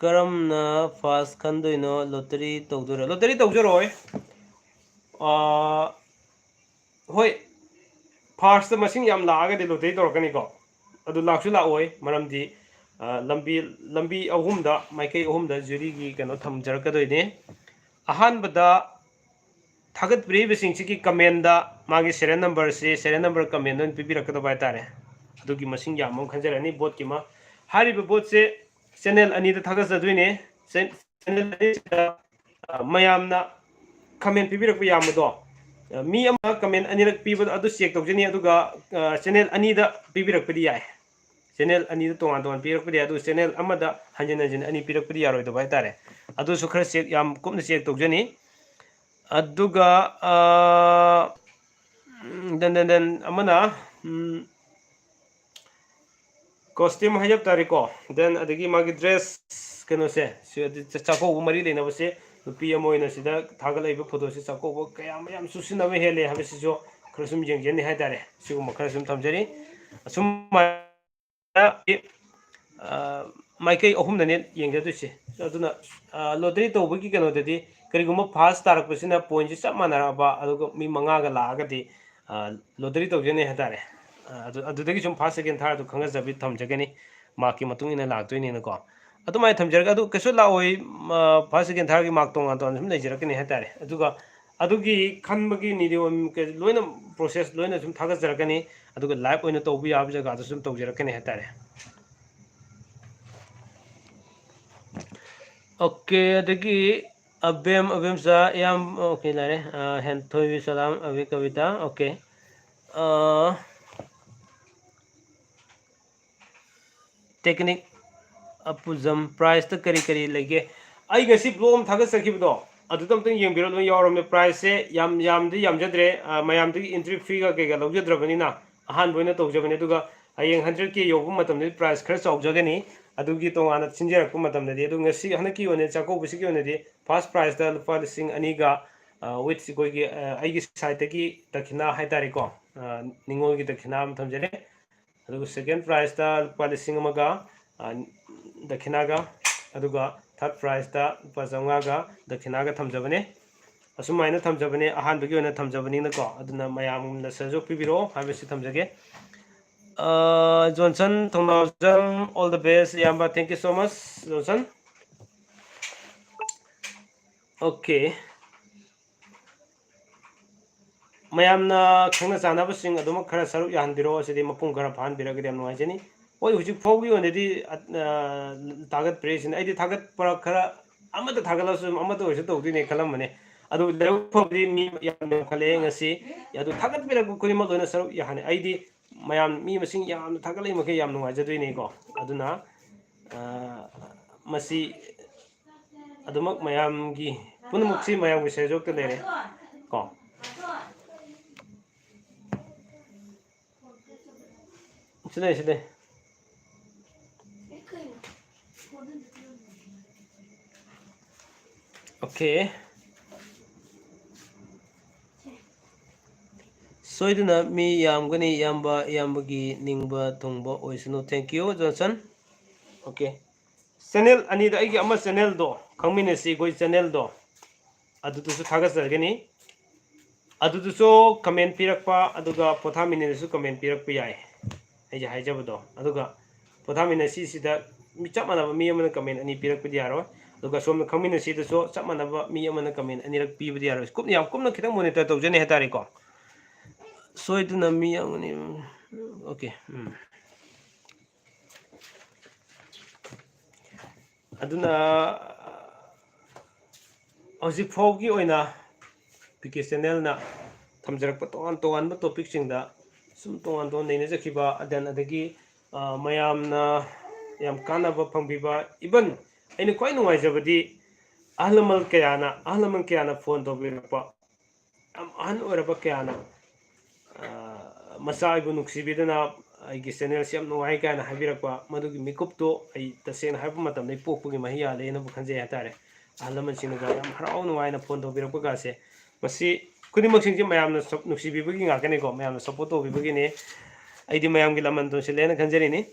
ꯀꯔꯝꯅ ꯐꯥꯁ ꯈꯟꯗꯣꯏꯅꯣ ꯂꯣꯇꯔꯤ ꯇꯧꯗꯣꯏꯔꯣ ꯂꯣꯇꯔꯤ ꯇꯧꯖꯔꯣꯏ ꯍꯣꯏ ꯐꯥꯔꯁꯇ ꯃꯁꯤꯡ ꯌꯥꯝ ꯂꯥꯛꯑꯒꯗꯤ ꯂꯣꯇꯔꯤ ꯇꯧꯔꯛꯀꯅꯤꯀꯣ ꯑꯗꯨ ꯂꯥꯛꯁꯨ ꯂꯥꯛꯑꯣꯏ ꯃꯔꯝꯗꯤ ꯂꯝꯕꯤ ꯑꯍꯨꯝꯗ ꯃꯥꯏꯀꯩ ꯑꯍꯨꯝꯗ ꯖꯨꯔꯤꯒꯤ ꯀꯩꯅꯣ ꯊꯝꯖꯔꯛꯀꯗꯣꯏꯅꯤ ꯑꯍꯥꯟꯕꯗ ꯊꯥꯒꯠꯄꯤꯔꯤꯕꯁꯤꯡꯁꯤꯒꯤ ꯀꯃꯦꯟꯗ ꯃꯥꯒꯤ ꯁꯦꯔꯤꯌꯦꯜ ꯅꯝꯕꯔꯁꯤ ꯁꯦꯔꯤꯌꯦꯜ ꯅꯝꯕꯔ ꯀꯃꯦꯟꯗ ꯑꯣꯏꯅ ꯄꯤꯕꯤꯔꯛꯀꯗꯕ ꯍꯥꯏꯇꯥꯔꯦ ꯑꯗꯨꯒꯤ ꯃꯁꯤꯡ ꯌꯥꯝꯕ ꯑꯃ ꯈꯟꯖꯔꯅꯤ ꯕꯣꯠꯀꯤ ꯑꯃ ꯍꯥꯏꯔꯤꯕ ꯕꯣꯠꯁꯦ ꯆꯦꯅꯦꯜ ꯑꯅꯤꯗ ꯊꯥꯒꯠꯆꯗꯣꯏꯅꯦ ꯆꯦꯅꯦꯜ ꯑꯅꯤꯁꯤꯗ ꯃꯌꯥꯝꯅ ꯀꯃꯦꯟ ꯄꯤꯕꯤꯔꯛꯄ ꯌꯥꯝꯕꯗꯣ ꯃꯤ ꯑꯃ ꯀꯃꯦꯟ ꯑꯅꯤꯔꯛ ꯄꯤꯕꯗꯣ ꯑꯗꯨ ꯆꯦꯛ ꯇꯧꯖꯅꯤ ꯑꯗꯨꯒ ꯆꯦꯅꯦꯜ ꯑꯅꯤꯗ ꯄꯤꯕꯤꯔꯛꯄꯗꯤ ꯌꯥꯏ ꯆꯦꯅꯦꯜ ꯑꯅꯤꯗ ꯇꯣꯉꯥꯟ ꯇꯣꯉꯥꯟ ꯄꯤꯔꯛꯄꯗꯤ ꯌꯥꯏ ꯑꯗꯨ ꯆꯦꯅꯦꯜ ꯑꯃꯗ ꯍꯟꯖꯤꯟ ꯍꯟꯖꯤꯟ ꯑꯅꯤ ꯄꯤꯔꯛꯄꯗꯤ ꯌꯥꯔꯣꯏꯗꯕ ꯍꯥꯏꯇꯥꯔꯦ ꯑꯗꯨꯁꯨ ꯈꯔ ꯆꯦꯛ ꯌꯥꯝ ꯀꯨꯞꯅ ꯆꯦꯛ ꯇꯧꯖꯅꯤ ꯑꯗꯨꯒ ꯗꯦꯟ ꯑꯃꯅ ꯀꯣꯁꯇ꯭ꯌꯨꯝ ꯍꯥꯏꯖꯕ ꯇꯥꯔꯦꯀꯣ ꯗꯦꯟ ꯑꯗꯒꯤ ꯃꯥꯒꯤ ꯗ꯭ꯔꯦꯁ ꯀꯩꯅꯣꯁꯦ ꯆꯥꯛꯀꯧꯕ ꯃꯔꯤ ꯂꯩꯅꯕꯁꯦ ꯅꯨꯄꯤ ꯑꯃ ꯑꯣꯏꯅ ꯁꯤꯗ ꯊꯥꯒꯠꯂꯛꯏꯕ ꯐꯣꯇꯣꯁꯤ ꯆꯥꯛꯀꯧꯕ ꯀꯌꯥ ꯃꯌꯥꯝ ꯆꯨꯁꯤꯟꯅꯕ ꯍꯦꯜꯂꯦ ꯍꯥꯏꯕꯁꯤꯁꯨ ꯈꯔ ꯁꯨꯝ ꯌꯦꯡꯖꯅꯤ ꯍꯥꯏꯇꯥꯔꯦ ꯁꯤꯒꯨꯝꯕ ꯈꯔ ꯁꯨꯝ ꯊꯝꯖꯔꯤ ꯑꯁꯨꯝ ꯃꯥꯏꯀꯩ ꯑꯍꯨꯝꯗꯅꯦ ꯌꯦꯡꯖꯗꯣꯏꯁꯦ ꯑꯗꯨꯅ ꯂꯣꯇꯔꯤ ꯇꯧꯕꯒꯤ ꯀꯩꯅꯣꯗꯗꯤ ꯀꯔꯤꯒꯨꯝꯕ ꯐꯥꯁ ꯇꯥꯔꯛꯄꯁꯤꯅ ꯄꯣꯏꯟꯁꯤ ꯆꯞ ꯃꯥꯟꯅꯔꯛꯑꯕ ꯑꯗꯨꯒ ꯃꯤ ꯃꯉꯥꯒ ꯂꯥꯛꯑꯒꯗꯤ ꯂꯣꯇꯔꯤ ꯇꯧꯖꯅꯤ ꯍꯥꯏꯇꯥꯔꯦ ꯑꯗꯨꯗꯒꯤ ꯁꯨꯝ ꯐꯥꯔꯁ ꯁꯦꯀꯦꯟ ꯊꯥꯔꯗꯨ ꯈꯪꯅꯖꯕꯤ ꯊꯝꯖꯒꯅꯤ ꯃꯥꯔꯛꯀꯤ ꯃꯇꯨꯡ ꯏꯟꯅ ꯂꯥꯛꯇꯣꯏꯅꯤꯅꯀꯣ ꯑꯗꯨꯃꯥꯏꯅ ꯊꯝꯖꯔꯒ ꯑꯗꯨ ꯀꯩꯁꯨ ꯂꯥꯛꯑꯣꯏ ꯐꯥꯔꯁ ꯁꯦꯀꯦꯟ ꯊꯥꯔꯒꯤ ꯃꯥꯔꯛ ꯇꯣꯉꯥꯟ ꯇꯣꯉꯥꯟ ꯁꯨꯝ ꯂꯩꯖꯔꯛꯀꯅꯤ ꯍꯥꯏꯇꯥꯔꯦ ꯑꯗꯨꯒ ꯑꯗꯨꯒꯤ ꯈꯟꯕꯒꯤ ꯅꯤꯌꯣꯝ ꯂꯣꯏꯅ ꯄ꯭ꯔꯣꯁꯦꯁ ꯂꯣꯏꯅ ꯁꯨꯝ ꯊꯥꯒꯠꯆꯔꯛꯀꯅꯤ ꯑꯗꯨꯒ ꯂꯥꯏꯚ ꯑꯣꯏꯅ ꯇꯧꯕ ꯌꯥꯕ ꯖꯒꯥꯗ ꯁꯨꯝ ꯇꯧꯖꯔꯛꯀꯅꯤ ꯍꯥꯏꯇꯥꯔꯦ ꯑꯣꯀꯦ ꯑꯗꯒꯤ ꯑꯕꯦꯝꯆꯥ ꯌꯥꯝ ꯑꯣꯀꯦ ꯂꯥꯛꯔꯦ ꯍꯦꯟꯊꯣꯏꯕꯤ ꯁꯂꯥꯝ ꯑꯕꯤ ꯀꯕꯤꯇꯥ ꯑꯣꯀꯦ ꯇꯦꯛꯅꯤꯛ ꯑꯄꯨꯖꯝ ꯄ꯭ꯔꯥꯏꯁꯇ ꯀꯔꯤ ꯀꯔꯤ ꯂꯩꯒꯦ ꯑꯩ ꯉꯁꯤ ꯕ꯭ꯂꯣꯛ ꯑꯃ ꯊꯥꯒꯠꯆꯈꯤꯕꯗꯣ ꯑꯗꯨꯗ ꯑꯝꯇꯪ ꯌꯦꯡꯕꯤꯔꯣ ꯂꯣꯏ ꯌꯥꯎꯔꯕꯅꯦ ꯄ꯭ꯔꯥꯏꯁꯁꯦ ꯌꯥꯝꯗꯤ ꯌꯥꯝꯖꯗ꯭ꯔꯦ ꯃꯌꯥꯝꯗꯒꯤ ꯑꯦꯟꯇ꯭ꯔꯤ ꯐꯤꯒ ꯀꯩꯀꯥ ꯂꯧꯖꯗ꯭ꯔꯕꯅꯤꯅ ꯑꯍꯥꯟꯕ ꯑꯣꯏꯅ ꯇꯧꯖꯕꯅꯤ ꯑꯗꯨꯒ ꯍꯌꯦꯡ 100K ꯌꯧꯕ ꯃꯇꯝꯗꯗꯤ ꯄ꯭ꯔꯥꯏꯁ ꯈꯔ ꯆꯥꯎꯖꯒꯅꯤ ꯑꯗꯨꯒꯤ ꯇꯣꯉꯥꯟꯅ ꯁꯤꯟꯖꯔꯛꯄ ꯃꯇꯝꯗꯗꯤ ꯑꯗꯨ ꯉꯁꯤ ꯍꯟꯗꯛꯀꯤ ꯑꯣꯏꯅ ꯆꯥꯛꯀꯧꯕꯁꯤꯒꯤ ꯑꯣꯏꯅꯗꯤ ꯐꯥꯔꯁ ꯄ꯭ꯔꯥꯏꯖꯇ ꯂꯨꯄꯥ 2,000ꯒ ꯋꯤꯠ ꯑꯩꯈꯣꯏꯒꯤ ꯑꯩꯒꯤ ꯁꯥꯏꯠꯇꯒꯤ ꯗꯈꯤꯅꯥ ꯍꯥꯏꯇꯥꯔꯦꯀꯣ ꯅꯤꯡꯉꯣꯜꯒꯤ ꯗꯈꯤꯅꯥ ꯑꯃ ꯊꯝꯖꯔꯦ ꯑꯗꯨꯒ ꯁꯦꯀꯦꯟ ꯄ꯭ꯔꯥꯏꯖꯇ ꯂꯨꯄꯥ 1,000ꯒ ꯗꯈꯤꯅꯥꯒ ꯑꯗꯨꯒ ꯊꯥꯔꯠ ꯄ꯭ꯔꯥꯏꯖꯇ ꯂꯨꯄꯥ 500ꯒ ꯗꯈꯤꯅꯥꯒ ꯊꯝꯖꯕꯅꯦ ꯑꯁꯨꯃꯥꯏꯅ ꯊꯝꯖꯕꯅꯦ ꯑꯍꯥꯟꯕꯒꯤ ꯑꯣꯏꯅ ꯊꯝꯖꯕꯅꯤꯅꯀꯣ ꯑꯗꯨꯅ ꯃꯌꯥꯝꯅ ꯁꯍꯖꯣꯛ ꯄꯤꯕꯤꯔꯛꯑꯣ ꯍꯥꯏꯕꯁꯤ ꯊꯝꯖꯒꯦ Johnson Thounaojam all the best ꯏꯌꯥꯝꯕ thank you so much Johnson okay ꯃꯌꯥꯝꯅ ꯈꯪꯅ ꯆꯥꯟꯅꯕꯁꯤꯡ ꯑꯗꯨꯃꯛ ꯈꯔ ꯁꯔꯨꯛ ꯌꯥꯍꯟꯕꯤꯔꯛꯑꯣ ꯑꯁꯤꯗꯤ ꯃꯄꯨꯡ ꯈꯔ ꯐꯥꯍꯟꯕꯤꯔꯒꯗꯤ ꯌꯥꯝ ꯅꯨꯡꯉꯥꯏꯖꯅꯤ ꯍꯣꯏ ꯍꯧꯖꯤꯛ ꯐꯥꯎꯒꯤ ꯑꯣꯏꯅꯗꯤ ꯊꯥꯒꯠꯄꯤꯔꯛꯏꯁꯤꯅ ꯑꯩꯗꯤ ꯊꯥꯒꯠꯄ ꯈꯔ ꯑꯃꯠꯇ ꯊꯥꯒꯠꯂꯁꯨ ꯑꯃꯠꯇ ꯑꯣꯏꯔꯁꯨ ꯇꯧꯗꯣꯏꯅꯦ ꯈꯜꯂꯝꯕꯅꯦ ꯑꯗꯨ ꯂꯥꯏꯕꯛ ꯐꯕꯗꯤ ꯃꯤ ꯌꯥꯝꯅ ꯌꯥꯝꯈꯠꯂꯛꯑꯦ ꯉꯁꯤ ꯑꯗꯨ ꯊꯥꯒꯠꯄꯤꯔꯛꯄ ꯈꯨꯗꯤꯡꯃꯛ ꯂꯣꯏꯅ ꯁꯔꯨꯛ ꯌꯥꯍꯟꯅꯤ ꯑꯩꯗꯤ ꯃꯌꯥꯝ ꯃꯤ ꯃꯁꯤꯡ ꯌꯥꯝꯅ ꯊꯥꯒꯠꯂꯛꯏ ꯃꯈꯩ ꯌꯥꯝ ꯅꯨꯡꯉꯥꯏꯖꯗꯣꯏꯅꯦꯀꯣ ꯑꯗꯨꯅ ꯃꯁꯤ ꯑꯗꯨꯃꯛ ꯃꯌꯥꯝꯒꯤ ꯄꯨꯝꯅꯃꯛꯁꯤ ꯃꯌꯥꯝꯒꯤ ꯁꯍꯖꯣꯛꯇ ꯂꯩꯔꯦ ꯀꯣ ꯁꯤꯗ ꯑꯣꯀꯦ ꯁꯣꯏꯗꯅ ꯃꯤ ꯌꯥꯝꯒꯅꯤ ꯏꯌꯥꯝꯕꯒꯤ ꯅꯤꯡꯕ ꯊꯨꯡꯕ ꯑꯣꯏꯁꯅꯨ thank you Johnson okay channel ꯑꯅꯤꯗ ꯑꯩꯒꯤ ꯑꯃ ꯆꯦꯅꯦꯜꯗꯣ ꯈꯪꯃꯤꯟꯅꯁꯤ ꯑꯩꯈꯣꯏ ꯆꯦꯅꯦꯜꯗꯣ ꯑꯗꯨꯗꯁꯨ ꯊꯥꯒꯠꯆꯒꯅꯤ ꯑꯗꯨꯗꯁꯨ ꯀꯃꯦꯟ ꯄꯤꯔꯛꯄ ꯑꯗꯨꯒ ꯄꯣꯊꯥꯃꯤꯟꯅꯗꯁꯨ ꯀꯃꯦꯟ ꯄꯤꯔꯛꯄ ꯌꯥꯏ ꯑꯩꯁꯦ ꯍꯥꯏꯖꯕꯗꯣ ꯑꯗꯨꯒ ꯄꯣꯊꯥꯃꯤꯟꯅꯁꯤꯁꯤꯗ ꯆꯞ ꯃꯥꯟꯅꯕ ꯃꯤ ꯑꯃꯅ ꯀꯃꯦꯟ ꯑꯅꯤ ꯄꯤꯔꯛꯄꯗꯤ ꯌꯥꯔꯣꯏ ꯑꯗꯨꯒ ꯁꯣꯝꯅ ꯈꯪꯃꯤꯟꯅꯁꯤꯗꯁꯨ ꯆꯞ ꯃꯥꯟꯅꯕ ꯃꯤ ꯑꯃꯅ ꯀꯃꯦꯟ ꯑꯅꯤꯔꯛ ꯄꯤꯕꯗꯤ ꯌꯥꯔꯣꯏ ꯌꯥꯝ ꯀꯨꯞꯅ ꯈꯤꯇꯪ ꯃꯣꯅꯤꯇꯔ ꯇꯧꯖꯅꯤ ꯍꯥꯏꯇꯥꯔꯦꯀꯣ ꯁꯣꯏꯗꯅ ꯃꯤ ꯑꯃꯅꯤ ꯑꯣꯀꯦ ꯑꯗꯨꯅ ꯍꯧꯖꯤꯛ ꯐꯥꯎꯒꯤ ꯑꯣꯏꯅ ꯄꯤ ꯀꯦ ꯆꯦꯅꯦꯜꯅ ꯊꯝꯖꯔꯛꯄ ꯇꯣꯉꯥꯟ ꯇꯣꯉꯥꯟꯕ ꯇꯣꯄꯤꯛꯁꯤꯡꯗ sum tongan ton nei na jakiba adan adagi mayamna yam kanaba phangbiba even aina kwai nuai jabadi ahlamal kayana phone to birpa am an oraba kayana masai bu nuksi bidana ai channel siam nuai kana habirakpa madugi mikup to ai tasena haibu matam nei pokpugi mahiya le na bu khanje hatare ahlaman sinaga yam harau nuai na phone to birpa ga se masi kuni maksing mayam na nuksi bibagi ngakane ko mayam na support to bibagi ne ai di mayam gi laman to sile na khanjari ni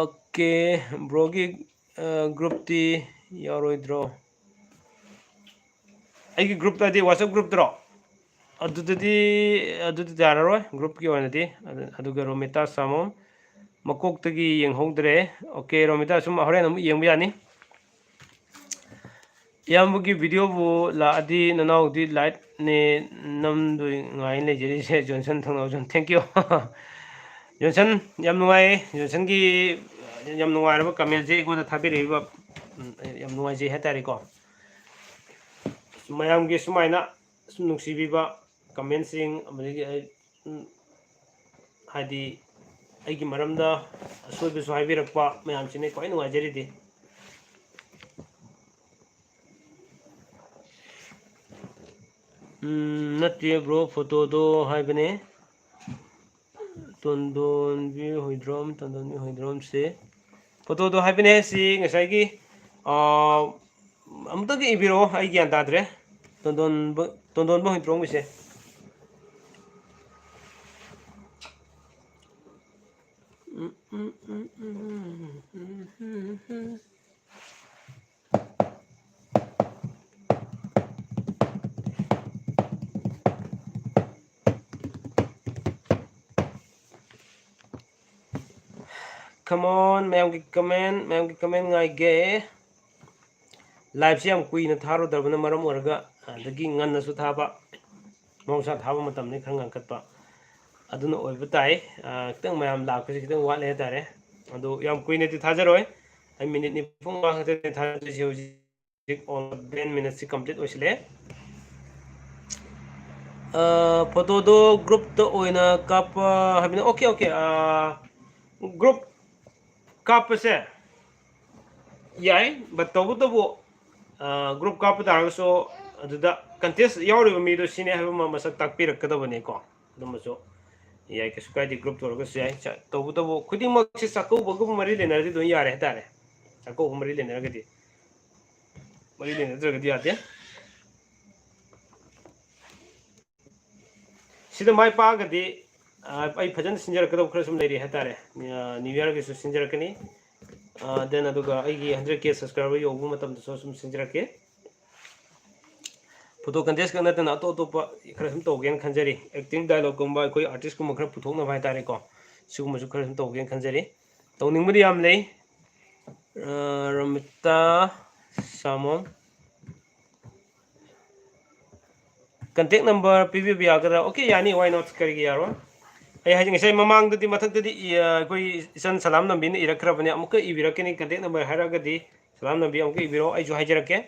okay brogi group ti yaroidro ai group ta di whatsapp group dro adudi dararoi group ki onadi aduga romita samom makok tagi yeng hongdre okay romita sum horen am yeng yani yambugi video bu la adi nanau di light ne nam du ngai le jeri se johnson thangau jon thank you johnson yam nuai johnson gi yam nuai ra comment je ko da thabiri ba yam nuai je hatari ko mayam gi sumaina sum nungsi bi ba comment sing amagi hadi aigi maramda asoibu so haibirakpa mayam sine ko nuai jeri di nati bro photo do hai bane tondon bi hoidrom se photo do hai bane si ngasai gi amta gi ibiro ai gyan tadre tondon bo hoidrom bi se come on ma'am की comment ngai ge live se am kui na tharo darbana maram orga dagi ngan na su thaba mongsa thaba matam ne khang angkat pa aduna oiba tai kitang mayam lak pe kitang wat le tare adu yam kui ne ti thajaroi ai minute ni phung ma khate thajari se hoji on 10 minutes si complete oisle photo do group to oina kap habina okay group kap se yai but tobu tobu group kap da so aduda contest yauri mi do sine ha ma masak takpirak kadabane ko dum so yai ke sukai di group to go sai tobu tobu khudi mak se sakau bagum mari le na di do yare tare sakau mari le na ga di mari le na ga di ate sida mai pa ga di ai fajan sinjar kadab khra sum leiri hatare new year ge su sinjar kani then aduga ai gi 100k subscriber yo bu matam so sum sinjar ke photo contest kana tan ato to pa khra sum to gen khanjari acting dialogue gumba koi artist kum khra puthok na bhai tare ko sugum su khra sum to gen khanjari to ning mari am lei ramita samom contact number pvb agara okay yani why not kari gi yaro ai hajing sai mamang dadi mathak dadi koi isan salam nambi ne irakhrabane amuka ibirakeni contact number haragadi salam nambi amuka ibiro ai ju hajarake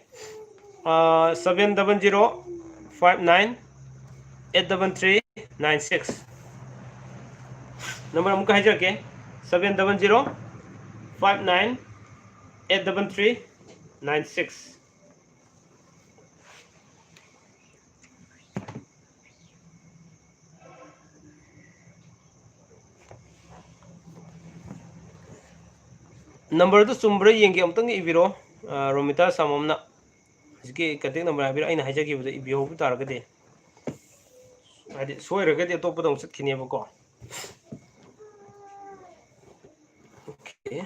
700598396 number amuka hajarake 700598396 number to sumbra yenge amtang ibiro romita samomna इसके contact number habira aina hajagi bada ibio bu taragade adi soiragade to padong satkine bako okay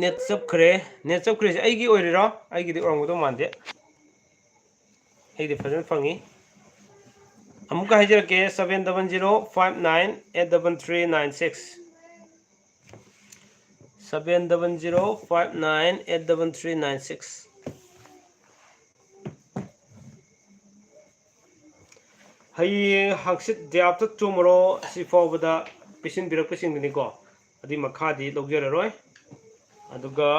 net sub khre aigi oirira aigi di orang do mande aigi fajan fangi amuka hajarake 700598396 700598396 hay haksit diap to tomorrow si fawbada pisin birak pising ni ko adi makhadi logjararoi aduga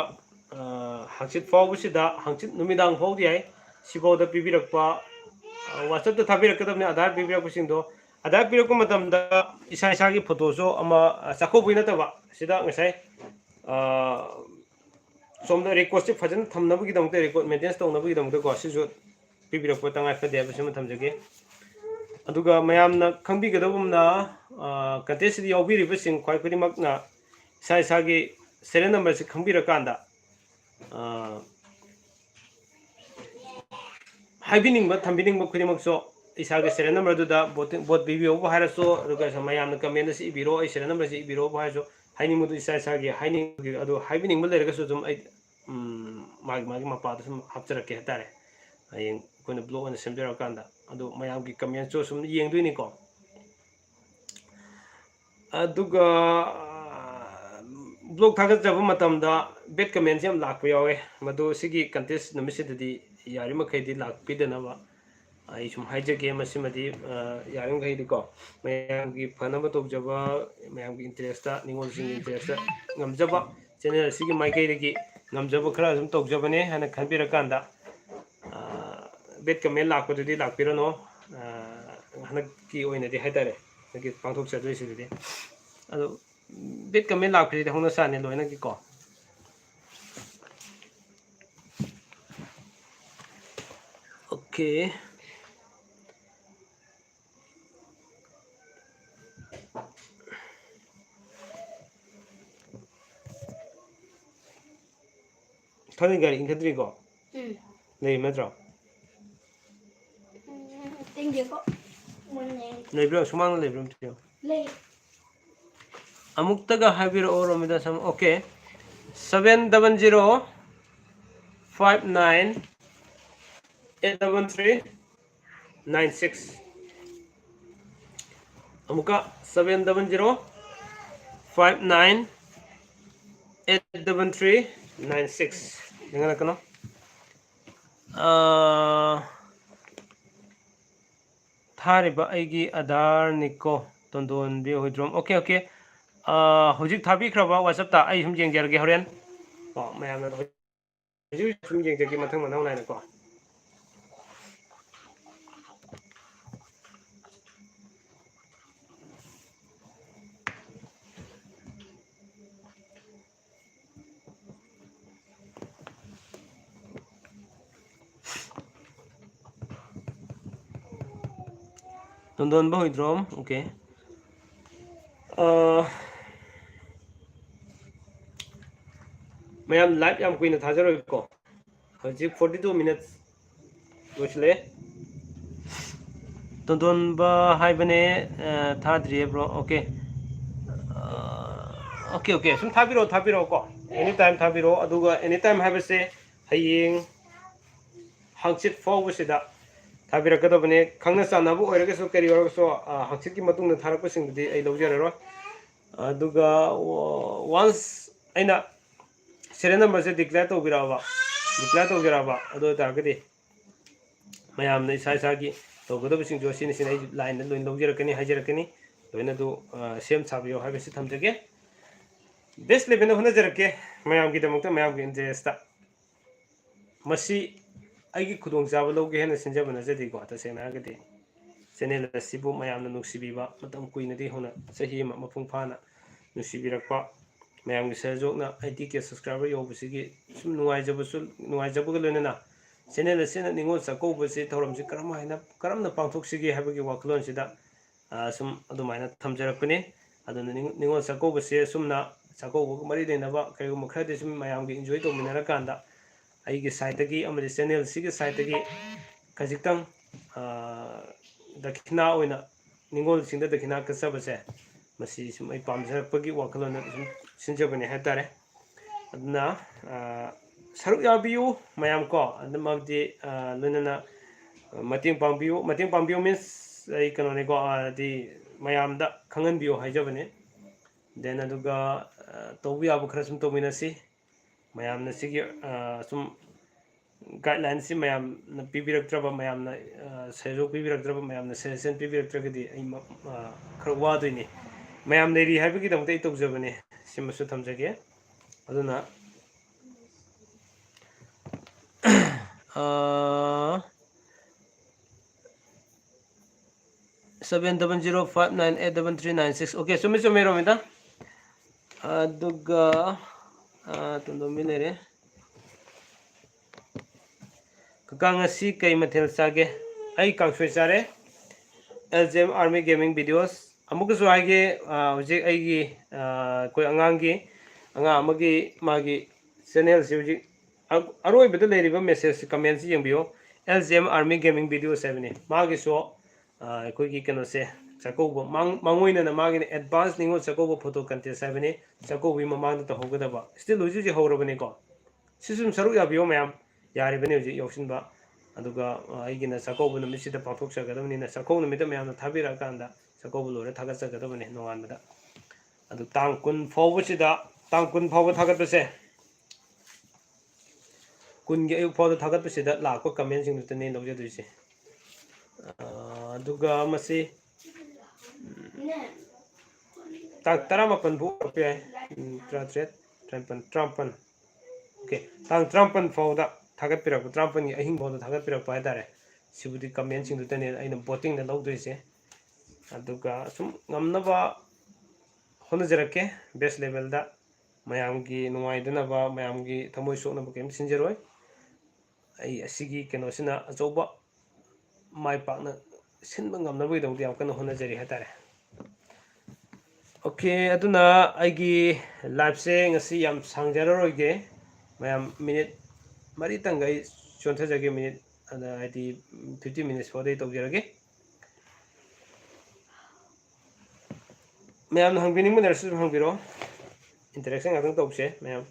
hangchit fawbusida hangchit numidang fawdi ai sibawda pibirakpa WhatsApp ta thabirakadabni Aadhaar pibirakpasingdo Aadhaar pirakpa matamda isa isagi photo so ama chakobui nataba sida ngasai somda request fajan thamnabagi damte record maintenance tawnabagi damte ko sisu pibirakpa tangai fade abasima thamjage aduga mayamna khangbigadabumna contest di yaubiribasing khwai khurimakna isa isagi serial number si khangbirakanda हाइबिनिंग थम्बिनिंग खुदिमकसो इसागे serial number दुदा boat बिबिओ हायरसो अदुगा समायामना comment से इबिरो आई serial number से इबिरो हायसो हाइनिंग मुदु इसा इसागे हाइनिंग अदु हाइबिनिंग लेरगसो जुम आई मागी मागी मपाद सुम हापचरके हतारे हयें कोन blog अन सेमजर कांदा अदु मयाम की comment so सुम येंगदुइनि को अदुगा ब्लॉग थागत जब मतमदा बेट कमेंट से लाख यावे मदु सिगी कंटेस्ट नमिसिदि यारि मखैदि लाख पिदनबा आई सुम हाइजगे मसिमदि यारि मखैदि को मयाम की फनब तोजबा मयाम की इंटरेस्ट निंगोल सिंग इंटरेस्ट ngамजबा चैनल सिगी माइकैदि ngамजबा खरा सुम तोजबने हना खनबिर कांदा बेट कमेंट लाखपदि लाखपिरनो हना की ओइनदि हाइतारे नगी पांथोक चदुइसिदि अदो बेट कमेंट लाखपिदि होना साने लोइना की को ओके थाने गाड़ी इंखद्री को नहीं मत रहो tinggi kok लेब्रो सुमांग लेब्रो तियो ले अमुक्तगा हाबिरो ओरोमिदा सम ओके 700 59 87396 अमुका 700 59 87396 dengan kano थारिबा आइगी आधार निको तोंदोन बि होइद्रोम ओके ओके हुजिक थाबिख्रबा WhatsApp ता आई हम जेंगजरगे होरेन को मयामना हुजिक हम जेंगजरगे मथंग मनाव नायना को तोंदोन बा होइद्रोम ओके मैम लाइव याम कुइना थाजरो को हजि 42 मिनट्स लोसले तोंदोन बा हाइबने थाद्रिए ब्रो ओके ओके ओके सुम थाबिरो को एनी टाइम थाबिरो अदुगा एनी टाइम हाइबसे हयेंग हांगचित फावबसिदा थाबिरकदबने खंगना चानाबु ओइरगसो करी ओरगसो हांगचित की मतुंग थारकपसिंगदि आई लौजररो अदुगा वंस आइना serial number से डिक्लेयर तौजराबा अदो तारगदि मयामने इसा इसागी तौगदबसिंग जो सिनि सिनि लाइन लोइन लौजरकनी हाजरकनी लोइना दो सेम साबियो हाबेसि थमजगे बेस्ट लेबेन होनजरके मयाम की दमकता मयाम की इंटरेस्ट मसी आइगी खुदोंग चाबा लौगे हेन सिनजबना जदि को तसेनागदि चैनल असिबु मयामना नुक्सिबिबा मतम कुइनदि होना सही मफुंग फाना नुसिबिरकपा मैम की सहयोगना 80K सब्सक्राइबर योबसिगी सुम नुवाइजबगु लोइना चैनल असिना निंगोल चाकौबसि थौरमसि करमना पांथोक्सिगी हाबगी वाखलोनसिदा सुम अदुमाइना थमजरकपनि अदुना निंगोल चाकौबसि सुमना चाकौबगु मरि देनबा कयगुम खरदि सुम मैम की एंजॉय तौमिनरा कांदा आइगी साइटगी अमदि चैनल सिगी साइटगी खजितंग दखिना ओइना निंगोल सिंदा दखिना कसबसे मसी सुम आई पामजरपगी वाखलोन सुम सिंजबने हातारे अदना सरुक याबियु मयाम को अदमबदि लोनना मतेंग पांबियु मीन्स आई कनोने को दि मयामदा खंगनबियु हाइजबने देन अदुगा तौबियाबु खरा सुम तौमिनसी मयामना सिगी सुम गाइडलाइन से मयामना पिबिरक्त्रबा मयामना सहयोग पिबिरक्त्रबा मयामना सजेशन पिबिरक्त्रगदि आई खरा वादोइनी ma'am Larry हाइबगी दमते तौजबने सिमसु थमजगे अदुना 700598396 okay sumi sumi romita aduga tundomi lere kakang asi kai mathel sage ai kangsoi sare LGM Army Gaming Videos amuk so hage hojik aigi koi angangi anga amagi magi channel si hojik aroi beda leriba message comment si yengbiyo LGM Army Gaming Videos 7 magi so koi ki kano se Sakobo mangoina na magi advance ningo Sakobo photo contest 7 Sakobi mamang ta hogadaba still hoji ji horobane ko sisum saru ya biyo mayam yari bane hoji yoksinba aduga aigina Sakobo numisida pathok sagadamni na Sakobo numida mayam thabira kanda Sakobo lore thagat sagadamni nongan bada adu tang kun fawbusida tang kun fawba thagat bese kun ge ayu fawda thagat besida lakpa comment sing tane lawje duise aduga masi tang taramapan bu pe tratret trampan okay tang trampan fawda thagat pirak trampan gi ahing fawda thagat pirak pa dare sibudi comment sing tane aina voting na lawduise aduga sum ngamnaba honajrake best level da mayamgi nuwaidana ba mayamgi thamoi sokna ba kem sinjeroi ai asigi kenosina ajoba mai pakna sinba ngamnaboi dawdi am kana honajari hatare okay aduna aigi live se ngasi yam sangjaroroige mayam minute mari tangai chonthaje minute ada id 50 minutes for day tawjerage mayam hangbini mun dersu hangbiro interaction ngatang tawse mayam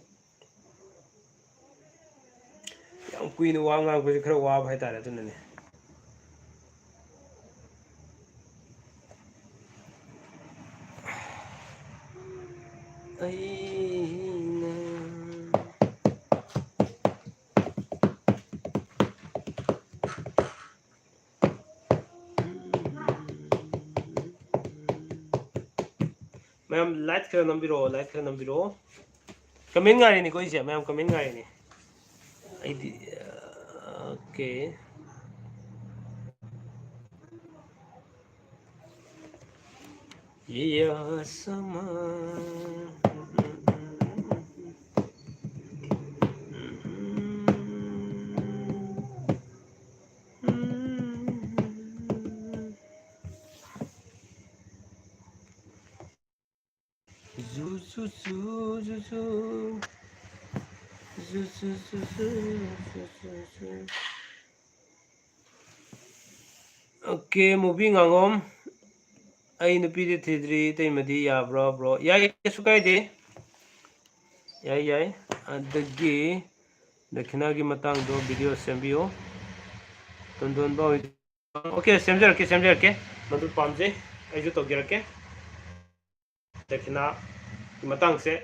yang kuino wa ngang ko khara wa bhai tare tunane aina mayam light khara nambiro comment ngari ni ko ise mayam comment ngari ni ID okay ya sama okay moving on ai nupi de thidri taimadi ya bro yai sukai de yai adagi dakhina gi matang do video sembio tondon ba okay semjar ke madu pamje ai ju togira ke dakhina matang se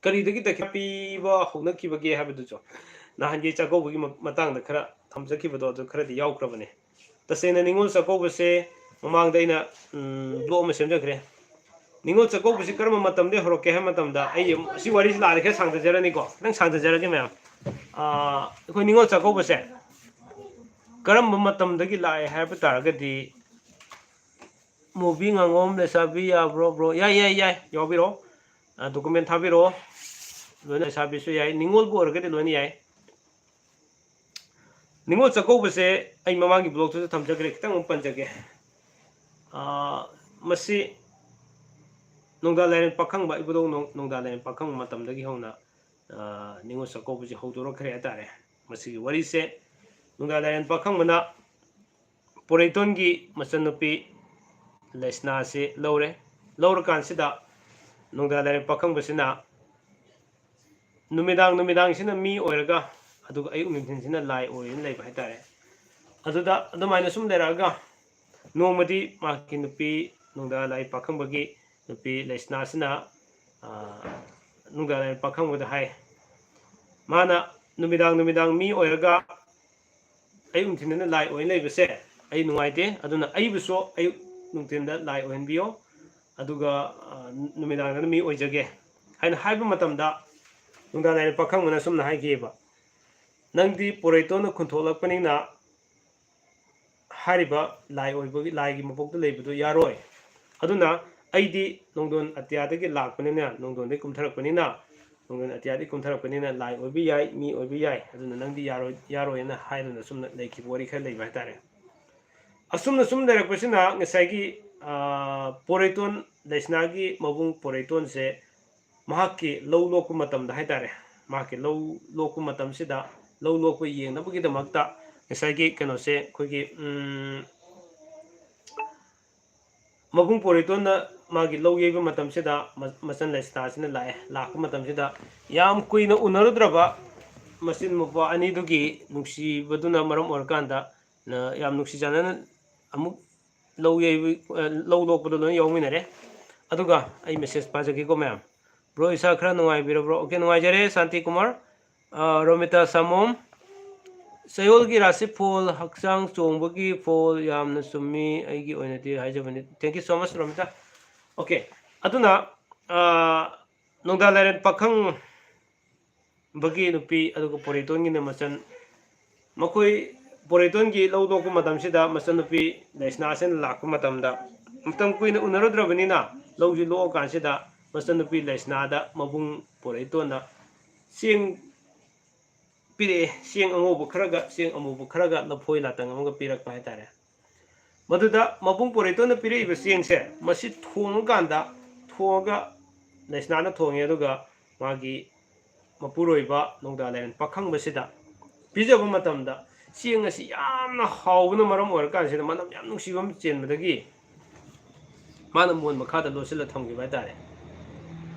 kari dagi dakhapi ba hogna ki bage habdu jo na hanji chago bugi matang da khara thamjaki bado do khara di yaw krabane tasena ningol Sakobo se mamang daina blow ma semjakre ningol Sakobo se karma matam de horoke ha matam da ai si wari la re sang da jarani ko nang sang da jarage ma ko ningol Sakobo se karam matam da gi lai ha pa tar ga di moving angom le sabi ya bro yai yobiro document thabiro lona sabi su yai ningol bo ga de lona yai ningol Sakobo se ai mamangi blog tu thamjagre kitang panjage masi nongda len pakhang ba ibudo nongda len pakhang matam dagi hona ningol Sakobo se hodoro khre atare masi wari se nongda len pakhang mana poreiton gi masanupi lesna se lore kan sida nongda len pakhang basina numidang sina mi oiraga aduga ayuk nimthinsina lai orin lei bai tare aduda adumaina sum deraga nomadi maki nupi nongda lai pakhang bagi nupi lesna sina nongda lai pakhang bada hai mana numidang mi oiraga ayuk nimthinna lai orin lei base ay nungaite aduna aybuso ayuk nimthinda lai orin biyo aduga numidang mi oijage haina haiba matamda nongda lai pakhang mana sumna haigeba ꯅꯪꯗꯤ ꯄꯣꯔꯩꯇꯣꯟꯅ ꯈꯨꯟꯊꯣꯛꯂꯛꯄꯅꯤꯅ ꯍꯥꯏꯔꯤꯕ ꯂꯥꯏ ꯑꯣꯏꯕꯒꯤ ꯂꯥꯏꯒꯤ ꯃꯄꯣꯛꯇ ꯂꯩꯕꯗꯨ ꯌꯥꯔꯣꯏ ꯑꯗꯨꯅ ꯑꯩꯗꯤ ꯅꯣꯡꯗꯣꯟ ꯑꯇꯤꯌꯥꯗꯒꯤ ꯂꯥꯛꯄꯅꯤꯅ ꯅꯣꯡꯗꯣꯟꯗꯒꯤ ꯀꯨꯝꯊꯔꯛꯄꯅꯤꯅ ꯅꯣꯡꯗꯣꯟ ꯑꯇꯤꯌꯥꯗꯒꯤ ꯀꯨꯝꯊꯔꯛꯄꯅꯤꯅ ꯂꯥꯏ ꯑꯣꯏꯕ ꯌꯥꯏ ꯃꯤ ꯑꯣꯏꯕ ꯌꯥꯏ ꯑꯗꯨꯅ ꯅꯪꯗꯤ ꯌꯥꯔꯣꯏꯅ ꯍꯥꯏꯗꯨꯅ ꯁꯨꯝꯅ ꯂꯩꯈꯤꯕ ꯋꯥꯔꯤ ꯈꯔ ꯂꯩꯕ ꯍꯥꯏꯇꯥꯔꯦ ꯑꯁꯨꯝꯅ ꯁꯨꯝ ꯂꯩꯔꯛꯄꯁꯤꯅ ꯉꯁꯥꯏꯒꯤ ꯄꯣꯔꯩꯇꯣꯟ ꯂꯩꯁꯅꯥꯒꯤ ꯃꯕꯨꯡ ꯄꯣꯔꯩꯇꯣꯟꯁꯦ ꯃꯍꯥꯛꯀꯤ ꯂꯧ ꯂꯣꯛꯄ ꯃꯇꯝꯗ ꯍꯥꯏꯇꯥꯔꯦ ꯃꯍꯥꯛꯀꯤ ꯂꯧ ꯂꯣꯛꯄ ꯃꯇꯝꯁꯤꯗ ꯂꯧ ꯂꯣꯛꯄ ꯌꯦꯡꯅꯕꯒꯤꯗꯃꯛꯇ ꯉꯁꯥꯏꯒꯤ ꯀꯩꯅꯣꯁꯦ ꯑꯩꯈꯣꯏꯒꯤ ꯃꯕꯨꯡ ꯄꯣꯔꯩꯇꯣꯟꯅ ꯃꯥꯒꯤ ꯂꯧ ꯌꯩꯕ ꯃꯇꯝꯁꯤꯗ ꯃꯆꯟ ꯂꯩꯁꯅꯥꯁꯤꯅ ꯂꯥꯛꯄ ꯃꯇꯝꯁꯤꯗ ꯌꯥꯝ ꯀꯨꯏꯅ ꯎꯅꯔꯨꯗ꯭ꯔꯕ ꯃꯆꯤꯟ ꯃꯧꯄ꯭ꯋꯥ ꯑꯅꯤꯗꯨꯒꯤ ꯅꯨꯡꯁꯤꯕꯗꯨꯅ ꯃꯔꯝ ꯑꯣꯏꯔꯀꯥꯟꯗ ꯌꯥꯝ ꯅꯨꯡꯁꯤ ꯆꯥꯟꯅꯅ ꯑꯃꯨꯛ ꯂꯧ ꯌꯩꯕ ꯂꯧ ꯂꯣꯛꯄꯗ ꯂꯣꯏꯅ ꯌꯥꯎꯃꯤꯟꯅꯔꯦ ꯑꯗꯨꯒ ꯑꯩ ꯃꯦꯁꯦꯖ ꯄꯥꯖꯒꯦꯀꯣ ꯃꯌꯥꯝ ꯕ꯭ꯔꯣ ꯏꯁꯥ ꯈꯔ ꯅꯨꯡꯉꯥꯏꯕꯤꯔꯕ꯭ꯔꯣ ꯑꯣꯀꯦ ꯅꯨꯡꯉꯥꯏꯖꯔꯦ ꯁꯥꯟꯇꯤ ꯀꯨꯃꯥꯔ ꯔꯣꯃꯤꯇꯥ ꯁꯥꯃꯣꯝ ꯆꯌꯣꯜꯒꯤ ꯔꯥꯁꯤꯐꯣꯜ ꯍꯛꯆꯥꯡ ꯆꯣꯡꯕꯒꯤ ꯐꯣꯜ ꯌꯥꯝꯅ ꯆꯨꯝꯃꯤ ꯑꯩꯒꯤ ꯑꯣꯏꯅꯗꯤ ꯍꯥꯏꯖꯕꯅꯤ thank you so much Romita okay ꯑꯗꯨꯅ ꯅꯣꯡꯗꯥ ꯂꯥꯏꯔꯦꯟ ꯄꯥꯈꯪ ꯕꯒꯤ ꯅꯨꯄꯤ ꯑꯗꯨꯒ ꯄꯣꯔꯩꯇꯣꯟꯒꯤꯅ ꯃꯆꯟ ꯃꯈꯣꯏ ꯄꯣꯔꯩꯇꯣꯟꯒꯤ ꯂꯧ ꯂꯣꯛꯄ ꯃꯇꯝꯁꯤꯗ ꯃꯆꯟꯅꯨꯄꯤ ꯂꯩꯁꯅꯥꯁꯤꯅ ꯂꯥꯛꯄ ꯃꯇꯝꯗ ꯃꯇꯝ ꯀꯨꯏꯅ ꯎꯅꯔꯨꯗ꯭ꯔꯕꯅꯤꯅ ꯂꯧꯁꯤ ꯂꯣꯛꯑꯀꯥꯟꯁꯤꯗ ꯃꯆꯟꯅꯨꯄꯤ ꯂꯩꯁꯅꯥꯗ ꯃꯕꯨꯡ ꯄꯣꯔꯩꯇꯣꯟꯅ ꯆꯦꯡ ꯄꯤꯔꯛꯑꯦ ꯆꯦꯡ ꯑꯉꯧꯕ ꯈꯔꯒ ꯆꯦꯡ ꯑꯃꯨꯕ ꯈꯔꯒ ꯂꯐꯣꯏ ꯂꯥꯇꯪ ꯑꯃꯒ ꯄꯤꯔꯛꯄ ꯍꯥꯏꯇꯥꯔꯦ ꯃꯗꯨꯗ ꯃꯕꯨꯡ ꯄꯣꯔꯩꯇꯣꯟꯅ ꯄꯤꯔꯛꯏꯕ ꯆꯦꯡꯁꯦ ꯃꯁꯤ ꯊꯣꯡꯉꯒ ꯂꯩꯁꯅꯥꯅ ꯊꯣꯡꯉꯦ ꯑꯗꯨꯒ ꯃꯥꯒꯤ ꯃꯄꯨꯔꯣꯏꯕ ꯅꯣꯡꯗꯥ ꯂꯥꯏꯔꯦꯟ ꯄꯥꯈꯪꯕꯁꯤꯗ ꯄꯤꯖꯕ ꯃꯇꯝꯗ ꯆꯦꯡ ꯑꯁꯤ ꯌꯥꯝꯅ ꯍꯥꯎꯕꯅ ꯃꯔꯝ ꯑꯣꯏꯔꯀꯥꯟꯁꯤꯗ ꯃꯅꯝ ꯌꯥꯝ ꯅꯨꯡꯁꯤꯕ ꯑꯃ ꯆꯦꯟꯕꯗꯒꯤ ꯃꯥꯅ ꯃꯣꯟ ꯃꯈꯥꯗ ꯂꯣꯠꯁꯤꯜꯂ ꯊꯝꯈꯤꯕ ꯍꯥꯏꯇꯥꯔꯦ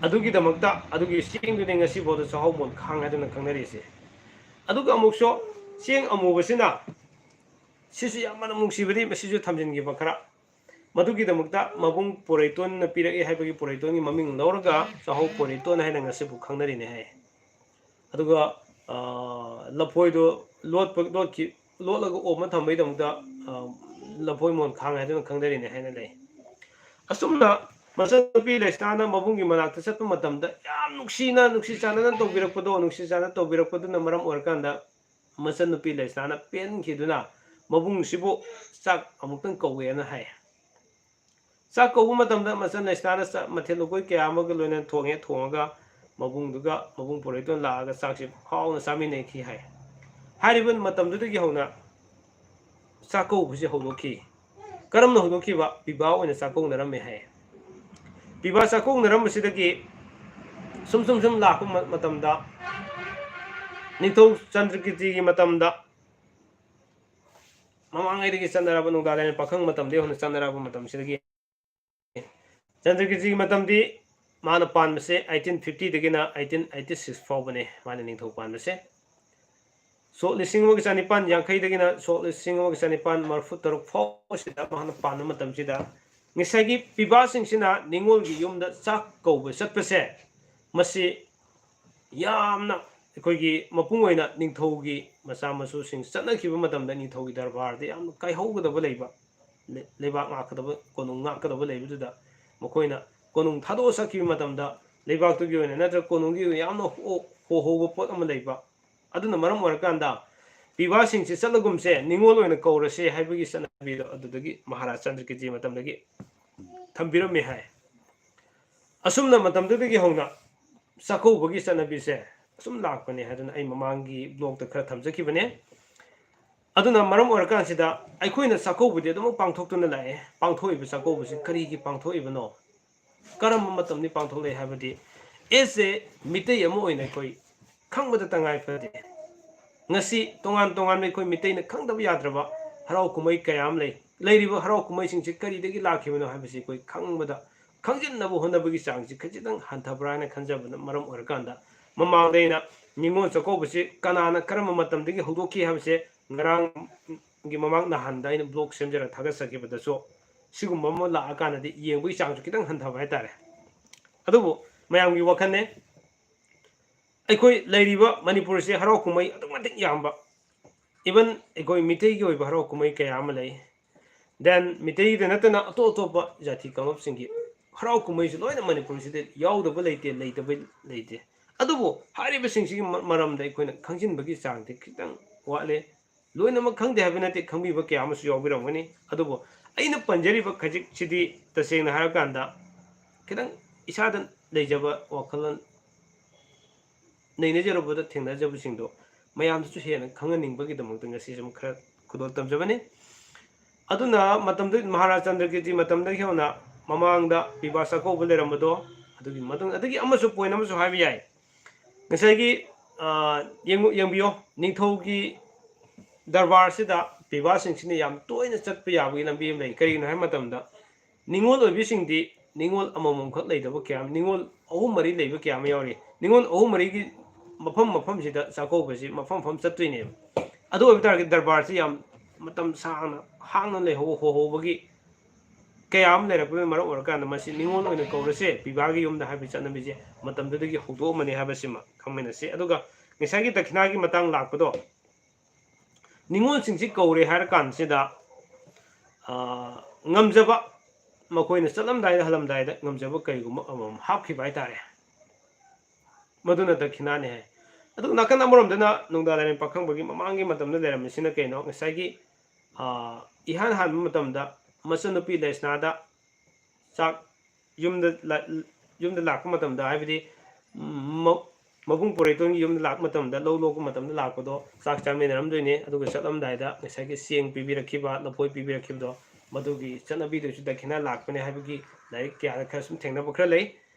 ꯑꯗꯨꯒꯤꯗꯃꯛꯇ ꯑꯗꯨꯒꯤ ꯆꯦꯡꯗꯨꯅꯤ ꯉꯁꯤꯐꯥꯎꯗ ꯆꯥꯛꯍꯥꯎ ꯃꯣꯟ ꯈꯥꯡ ꯍꯥꯏꯗꯨꯅ ꯈꯪꯅꯔꯤꯁꯦ ꯑꯗꯨꯒ ꯑꯃꯨꯛꯁꯨ ꯆꯦꯡ ꯑꯃꯨꯕꯁꯤꯅ ꯁꯤꯁꯨ ꯌꯥꯝ ꯃꯅꯝ ꯅꯨꯡꯁꯤꯕꯗꯤ ꯃꯁꯤꯁꯨ ꯊꯝꯖꯤꯟꯈꯤꯕ ꯈꯔ ꯃꯗꯨꯒꯤꯗꯃꯛꯇ ꯃꯕꯨꯡ ꯄꯣꯔꯩꯇꯣꯟꯅ ꯄꯤꯔꯛꯏ ꯍꯥꯏꯕꯒꯤ ꯄꯣꯔꯩꯇꯣꯟꯒꯤ ꯃꯃꯤꯡ ꯂꯧꯔꯒ ꯆꯥꯛꯍꯧ ꯄꯣꯔꯩꯇꯣꯟ ꯍꯥꯏꯅ ꯉꯁꯤꯕꯨ ꯈꯪꯅꯔꯤꯅꯦ ꯍꯥꯏ ꯑꯗꯨꯒ ꯂꯐꯣꯏꯗꯣ ꯂꯣꯠꯂꯒ ꯑꯣꯝꯅ ꯊꯝꯕꯒꯤꯗꯃꯛꯇ ꯂꯐꯣꯏ ꯃꯣꯟ ꯈꯥꯡ ꯍꯥꯏꯗꯨꯅ ꯈꯪꯅꯔꯤꯅꯦ ꯍꯥꯏꯅ ꯂꯩ ꯑꯁꯨꯝꯅ ꯃꯆꯟꯅꯨꯄꯤ ꯂꯩꯁꯅꯥꯅ ꯃꯕꯨꯡꯒꯤ ꯃꯅꯥꯛꯇ ꯆꯠꯄ ꯃꯇꯝꯗ ꯌꯥꯝ ꯅꯨꯡꯁꯤ ꯆꯥꯟꯅꯅ ꯇꯧꯕꯤꯔꯛꯄꯗꯣ ꯅꯨꯡꯁꯤ ꯆꯥꯟꯅꯅ ꯇꯧꯕꯤꯔꯛꯄꯗꯨꯅ ꯃꯔꯝ ꯑꯣꯏꯔꯀꯥꯟꯗ ꯃꯆꯟꯅꯨꯄꯤ ꯂꯩꯁꯅꯥꯅ ꯄꯦꯟꯈꯤꯗꯨꯅ ꯃꯕꯨꯡꯁꯤꯕꯨ ꯆꯥꯛ ꯑꯃꯨꯛꯇꯪ ꯀꯧꯋꯦꯅ ꯍꯥꯏ ꯆꯥꯛ ꯀꯧꯕ ꯃꯇꯝꯗ ꯃꯆꯟ ꯂꯩꯁꯅꯥꯅ ꯃꯊꯦꯜ ꯂꯨꯀꯣꯏ ꯀꯌꯥ ꯑꯃꯒ ꯂꯣꯏꯅꯅ ꯊꯣꯡꯉꯒ ꯃꯕꯨꯡ ꯄꯣꯔꯩꯇꯣꯟ ꯂꯥꯛꯑꯒ ꯆꯥꯛꯁꯤ ꯍꯥꯎꯅ ꯆꯥꯃꯤꯟꯅꯈꯤ ꯍꯥꯏ ꯍꯥꯏꯔꯤꯕ ꯃꯇꯝꯗꯨꯗꯒꯤ ꯍꯧꯅ ꯆꯥꯛꯀꯧꯕꯁꯤ ꯍꯧꯗꯣꯛꯈꯤ ꯀꯔꯝꯅ ꯍꯧꯗꯣꯛꯈꯤꯕ ꯄꯤꯕꯥ ꯑꯣꯏꯅ ꯆꯥꯛꯀꯧꯅꯔꯝꯃꯦ ꯍꯥꯏ ꯄꯤꯕꯥ ꯆꯥꯛꯀꯧꯅꯔꯝꯕꯁꯤꯗꯒꯤ ꯁꯨꯝ ꯂꯥꯛꯄ ꯃꯇꯝꯗ ꯅꯤꯡꯊꯧ ꯆꯟꯗ꯭ꯔꯀꯤꯇꯤꯒꯤ ꯃꯇꯝꯗ ꯃꯃꯥꯡꯉꯩꯗꯒꯤ ꯆꯠꯅꯔꯕ ꯅꯣꯡꯗꯥ ꯂꯥꯏꯔꯦꯟ ꯄꯥꯈꯪ ꯃꯇꯝꯗꯒꯤ ꯍꯧꯅ ꯆꯠꯅꯔꯕ ꯃꯇꯝꯁꯤꯗꯒꯤ ꯆꯟꯗ꯭ꯔꯀꯤꯇꯤꯒꯤ ꯃꯇꯝꯗꯤ ꯃꯥꯅ ꯄꯥꯟꯕꯁꯦ 1850ꯗꯒꯤꯅ 1886 ꯐꯥꯎꯕꯅꯦ ꯃꯥꯅ ꯅꯤꯡꯊꯧ ꯄꯥꯟꯕꯁꯦ ꯁꯣꯛ 1950ꯗꯒꯤꯅ ꯁꯣꯛ 1933 ꯐꯥꯎꯕꯁꯤꯗ ꯃꯥꯅ ꯄꯥꯟꯕ ꯃꯇꯝꯁꯤꯗ ꯉꯁꯥꯏꯒꯤ ꯄꯤꯕꯥꯁꯤꯡꯁꯤꯅ ꯅꯤꯡꯉꯣꯜꯒꯤ ꯌꯨꯝꯗ ꯆꯥꯛ ꯀꯧꯕ ꯆꯠꯄꯁꯦ ꯃꯁꯤ ꯌꯥꯝꯅ ꯑꯩꯈꯣꯏꯒꯤ ꯃꯄꯨꯡ ꯑꯣꯏꯅ ꯅꯤꯡꯊꯧꯒꯤ ꯃꯆꯥ ꯃꯁꯨꯁꯤꯡ ꯆꯠꯅꯈꯤꯕ ꯃꯇꯝꯗ ꯅꯤꯡꯊꯧꯒꯤ ꯗꯔꯕꯥꯔꯗ ꯌꯥꯝꯅ ꯀꯥꯏꯍꯧꯒꯗꯕ ꯂꯩꯕ ꯂꯩꯕꯥꯛ ꯉꯥꯛꯀꯗꯕ ꯀꯣꯅꯨꯡ ꯉꯥꯛꯀꯗꯕ ꯂꯩꯕꯗꯨꯗ ꯃꯈꯣꯏꯅ ꯀꯣꯅꯨꯡ ꯊꯥꯗꯣꯛꯑ ꯆꯠꯈꯤꯕ ꯃꯇꯝꯗ ꯂꯩꯕꯥꯛꯇꯨꯒꯤ ꯑꯣꯏꯅ ꯅꯠꯇ꯭ꯔꯒ ꯀꯣꯅꯨꯡꯒꯤ ꯑꯣꯏꯅ ꯌꯥꯝꯅ ꯍꯣꯍꯧꯕ ꯄꯣꯠ ꯑꯃ ꯂꯩꯕ ꯑꯗꯨꯅ ꯃꯔꯝ ꯑꯣꯏꯔꯀꯥꯟꯗ ꯄꯤꯕꯥꯁꯤꯡꯁꯤ ꯆꯠꯂꯒꯨꯝꯁꯦ ꯅꯤꯡꯉꯣꯜ ꯑꯣꯏꯅ ꯀꯧꯔꯁꯦ ꯍꯥꯏꯕꯒꯤ ꯆꯠꯅꯕꯤꯗꯣ ꯑꯗꯨꯗꯒꯤ ꯃꯍꯥꯔꯥꯖ ꯆꯟꯗ꯭ꯔꯀꯤꯇꯤ ꯃꯇꯝꯗꯒꯤ ꯊꯝꯕꯤꯔꯝꯃꯦ ꯍꯥꯏ ꯑꯁꯨꯝꯅ ꯃꯇꯝꯗꯨꯗꯒꯤ ꯍꯧꯅ ꯆꯥꯛꯀꯧꯕꯒꯤ ꯆꯠꯅꯕꯤꯁꯦ ꯑꯁꯨꯝ ꯂꯥꯛꯄꯅꯦ ꯍꯥꯏꯗꯨꯅ ꯑꯩ ꯃꯃꯥꯡꯒꯤ ꯕ꯭ꯂꯣꯛꯇ ꯈꯔ ꯊꯝꯖꯈꯤꯕꯅꯦ ꯑꯗꯨꯅ ꯃꯔꯝ ꯑꯣꯏꯔꯀꯥꯟꯁꯤꯗ ꯑꯩꯈꯣꯏꯅ ꯆꯥꯛꯀꯧꯕꯗꯤ ꯑꯗꯨꯃꯛ ꯄꯥꯡꯊꯣꯛꯇꯨꯅ ꯂꯥꯛꯑꯦ ꯄꯥꯡꯊꯣꯛꯏꯕ ꯆꯥꯛꯀꯧꯕꯁꯤ ꯀꯔꯤꯒꯤ ꯄꯥꯡꯊꯣꯛꯏꯕꯅꯣ ꯀꯔꯝꯕ ꯃꯇꯝꯗ ꯄꯥꯡꯊꯣꯛꯂꯛꯏ ꯍꯥꯏꯕꯗꯤ ꯑꯦꯁ ꯑꯦ ꯃꯤꯇꯩ ꯑꯃ ꯑꯣꯏꯅ ꯑꯩꯈꯣꯏ ꯈꯪꯕꯗ ꯇꯉꯥꯏ ꯐꯗꯦ ꯉꯁꯤ ꯇꯣꯉꯥꯟ ꯇꯣꯉꯥꯟꯕ ꯑꯩꯈꯣꯏ ꯃꯤꯇꯩꯅ ꯈꯪꯗꯕ ꯌꯥꯗ꯭ꯔꯕ ꯍꯔꯥꯎ ꯀꯨꯝꯍꯩ ꯀꯌꯥ ꯑꯃ ꯂꯩ ꯂꯩꯔꯤꯕ ꯍꯔꯥꯎ ꯀꯨꯝꯍꯩꯁꯤꯡꯁꯤ ꯀꯔꯤꯗꯒꯤ ꯂꯥꯛꯈꯤꯕꯅꯣ ꯍꯥꯏꯕꯁꯤ ꯑꯩꯈꯣই ꯈꯪꯖꯤꯟꯅꯕ ꯍꯣꯠꯅꯕꯒꯤ ꯆꯥꯡꯁꯤ ꯈꯖꯤꯛꯇꯪ ꯍꯟꯊꯕ꯭ꯔꯥ ꯍꯥꯏꯅ ꯈꯟꯖꯕꯅ ꯃꯔꯝ ꯑꯣꯏꯔꯀꯥꯟꯗ ꯃꯃꯥꯡꯗ ꯑꯩꯅ ꯅꯤꯡꯉꯣꯜ ꯆꯥꯛꯀꯧꯕꯁꯤ ꯀꯅꯥꯅ ꯀꯔꯝꯕ ꯃꯇꯝꯗꯒꯤ ꯍꯧꯗꯣꯛꯈꯤ ꯍꯥꯏꯕꯁꯦ ꯉꯔꯥꯡꯒꯤ ꯃꯃꯥꯡ ꯅꯍꯥꯟꯗ ꯑꯩꯅ ꯕ꯭ꯂꯣꯛ ꯁꯦꯝꯖꯔꯒ ꯊꯥꯒꯠꯆꯈꯤꯕꯗꯁꯨ ꯁꯤꯒꯨꯝꯕ ꯑꯃ ꯂꯥꯛꯑꯀꯥꯟꯗꯗꯤ ꯌꯦꯡꯕꯒꯤ ꯆꯥꯡꯁꯨ ꯈꯤꯇꯪ ꯍꯟꯊꯕ ꯍꯥꯏꯇꯥꯔꯦ ꯑꯗꯨꯕꯨ ꯃꯌꯥꯝꯒꯤ ꯋꯥꯈꯜꯅꯦ ꯑꯩꯈꯣꯏ ꯂꯩꯔꯤꯕ ꯃꯅꯤꯄꯨꯔꯁꯦ ꯍꯔꯥꯎ ꯀꯨꯝꯍꯩ ꯑꯗꯨꯛꯀꯤ ꯃꯇꯤꯛ ꯌꯥꯝꯕ ꯏꯚꯟ ꯑꯩꯈꯣꯏ ꯃꯤꯇꯩꯒꯤ ꯑꯣꯏꯕ ꯍꯔꯥꯎ ꯀꯨꯝꯍꯩ ꯀꯌꯥ ꯑꯃ ꯂꯩ ꯗꯦꯟ ꯃꯤꯇꯩꯒꯤꯗ ꯅꯠꯇꯅ ꯑꯇꯣꯞ ꯑꯇꯣꯞꯄ ꯖꯥꯇꯤ ꯀꯥꯡꯂꯨꯞꯁꯤꯡꯒꯤ ꯍꯔꯥꯎ ꯀꯨꯝꯍꯩꯁꯨ ꯂꯣꯏꯅ ꯃꯅꯤꯄꯨꯔꯁꯤꯗ ꯌꯥꯎꯗꯕ ꯂꯩꯇꯦ ꯂꯩꯇꯕ ꯂꯩꯇꯦ ꯑꯗꯨꯕꯨ ꯍꯥꯏꯔꯤꯕꯁꯤꯡꯁꯤꯒꯤ ꯃꯔꯝꯗ ꯑꯩꯈꯣꯏꯅ ꯈꯪꯖꯤꯟꯕꯒꯤ ꯆꯥꯡꯗꯤ ꯈꯤꯇꯪ ꯋꯥꯠꯂꯦ ꯂꯣꯏꯅꯃꯛ ꯈꯪꯗꯦ ꯍꯥꯏꯕ ꯅꯠꯇꯦ ꯈꯪꯕꯤꯕ ꯀꯌꯥ ꯑꯃꯁꯨ ꯌꯥꯎꯕꯤꯔꯝꯒꯅꯤ ꯑꯗꯨꯕꯨ ꯑꯩꯅ ꯄꯟꯖꯔꯤꯕ ꯈꯖꯤꯛꯁꯤꯗꯤ ꯇꯁꯦꯡꯅ ꯍꯥꯏꯔꯀꯥꯟꯗ ꯈꯤꯇꯪ ꯏꯁꯥꯗ ꯂꯩꯖꯕ ꯋꯥꯈꯜꯂꯣꯟ ꯅꯩꯅꯖꯔꯨꯕꯗ ꯊꯦꯡꯅꯖꯕꯁꯤꯡꯗꯣ ꯃꯌꯥꯝꯗꯁꯨ ꯍꯦꯟꯅ ꯈꯪꯍꯟꯅꯤꯡꯕꯒꯤꯗꯃꯛꯇ ꯉꯁꯤ ꯁꯨꯝ ꯈꯔ ꯈꯨꯗꯣꯜ ꯇꯝꯖꯕꯅꯤ ꯑꯗꯨꯅ ꯃꯇꯝꯗꯨ ꯃꯍꯥꯔꯥꯖ ꯆꯟꯗ꯭ꯔꯀꯤꯔꯇꯤ ꯃꯇꯝꯗꯒꯤ ꯍꯧꯅ ꯃꯃꯥꯡꯗ ꯄꯤꯕꯥ ꯆꯥꯛꯀꯧꯕ ꯂꯩꯔꯝꯕꯗꯣ ꯑꯗꯨꯒꯤ ꯃꯇꯨꯡ ꯑꯗꯒꯤ ꯑꯃꯁꯨ ꯄꯣꯏꯟ ꯑꯃꯁꯨ ꯍꯥꯏꯕ ꯌꯥꯏ ꯉꯁꯥꯏꯒꯤ ꯌꯦꯡꯕꯤꯌꯣ ꯅꯤꯡꯊꯧꯒꯤ ꯗꯔꯕꯥꯔꯁꯤꯗ ꯄꯤꯕꯥꯁꯤꯡꯁꯤꯅ ꯌꯥꯝ ꯇꯣꯏꯅ ꯆꯠꯄ ꯌꯥꯕꯒꯤ ꯂꯝꯕꯤ ꯑꯃ ꯂꯩ ꯀꯔꯤꯒꯤꯅꯣ ꯍꯥꯏꯕ ꯃꯇꯝꯗ ꯅꯤꯡꯉꯣꯜ ꯑꯣꯏꯕꯤꯁꯤꯡꯗꯤ ꯅꯤꯡꯉꯣꯜ ꯑꯃꯃꯝꯈꯛ ꯂꯩꯇꯕ ꯀꯌꯥ ꯅꯤꯡꯉꯣꯜ ꯑꯍꯨꯝ ꯃꯔꯤ ꯂꯩꯕ ꯀꯌꯥ ꯑꯃ ꯌꯥꯎꯔꯤ ꯅꯤꯡꯉꯣꯜ ꯑꯍꯨꯝ ꯃꯔꯤꯒꯤ ꯃꯐꯝꯁꯤꯗ ꯆꯥꯛꯀꯧꯕꯁꯤ ꯃꯐꯝ ꯆꯠꯇꯣꯏꯅꯦꯕ ꯑꯗꯨ ꯑꯣꯏꯕ ꯇꯥꯔꯒꯗꯤ ꯗꯔꯕꯥꯔꯁꯤ ꯌꯥꯝ ꯃꯇꯝ ꯁꯥꯡꯅ ꯍꯥꯡꯅ ꯍꯣꯍꯧꯕꯒꯤ ꯀꯌꯥ ꯑꯃ ꯂꯩꯔꯛꯄꯅ ꯃꯔꯝ ꯑꯣꯏꯔꯀꯥꯟꯗ ꯃꯁꯤ ꯅꯤꯡꯉꯣꯜ ꯑꯣꯏꯅ ꯀꯧꯔꯁꯦ ꯄꯤꯕꯥꯒꯤ ꯌꯨꯝꯗ ꯍꯥꯏꯕꯒꯤ ꯆꯠꯅꯕꯤꯁꯦ ꯃꯇꯝꯗꯨꯗꯒꯤ ꯍꯧꯗꯣꯛꯑꯝꯃꯅꯤ ꯍꯥꯏꯕꯁꯤꯃ ꯈꯪꯃꯤꯟꯅꯁꯤ ꯑꯗꯨꯒ ꯉꯁꯥꯏꯒꯤ ꯗꯈꯤꯅꯥꯒꯤ ꯃꯇꯥꯡ ꯂꯥꯛꯄꯗꯣ ꯅꯤꯡꯉꯣꯜꯁꯤꯡꯁꯤ ꯀꯧꯔꯦ ꯍꯥꯏꯔ ꯀꯥꯟꯁꯤꯗ ꯉꯝꯖꯕ ꯃꯈꯣꯏꯅ ꯆꯠꯂꯝꯗꯥꯏꯗ ꯍꯜꯂꯝꯗꯥꯏꯗ ꯉꯝꯖꯕ ꯀꯔꯤꯒꯨꯝꯕ ꯑꯃꯃꯝ ꯍꯥꯞꯈꯤꯕ ꯍꯥꯏꯇꯥꯔꯦ ꯃꯗꯨꯅ ꯗꯈꯤꯅꯥꯅꯤ ꯍꯥꯏ ꯑꯗꯨꯒ ꯅꯥꯀꯟ ꯑꯃꯔꯣꯝꯗꯅ ꯅꯨꯡꯗꯥ ꯂꯥꯏꯔꯦꯟ ꯄꯥꯈꯪꯕꯒꯤ ꯃꯃꯥꯡꯒꯤ ꯃꯇꯝꯗ ꯂꯩꯔꯝꯃꯤꯁꯤꯅ ꯀꯩꯅꯣ ꯉꯁꯥꯏꯒꯤ इहान हान मचनुपी लेस्नादा चाक युमद लाक मबुंग पोरेतों युम लाक लौ लोक लापदो चाक चामीनरमदोइने अदुगा चलमदायदा ngसाइगे सेंग पीबीरखिबा लफोय पीबीरखिबदो मदुगी चनबीदुसु दखिना लाकपने हाबिगी लाइक क्या खा सुम थेंगनाबो खरा लै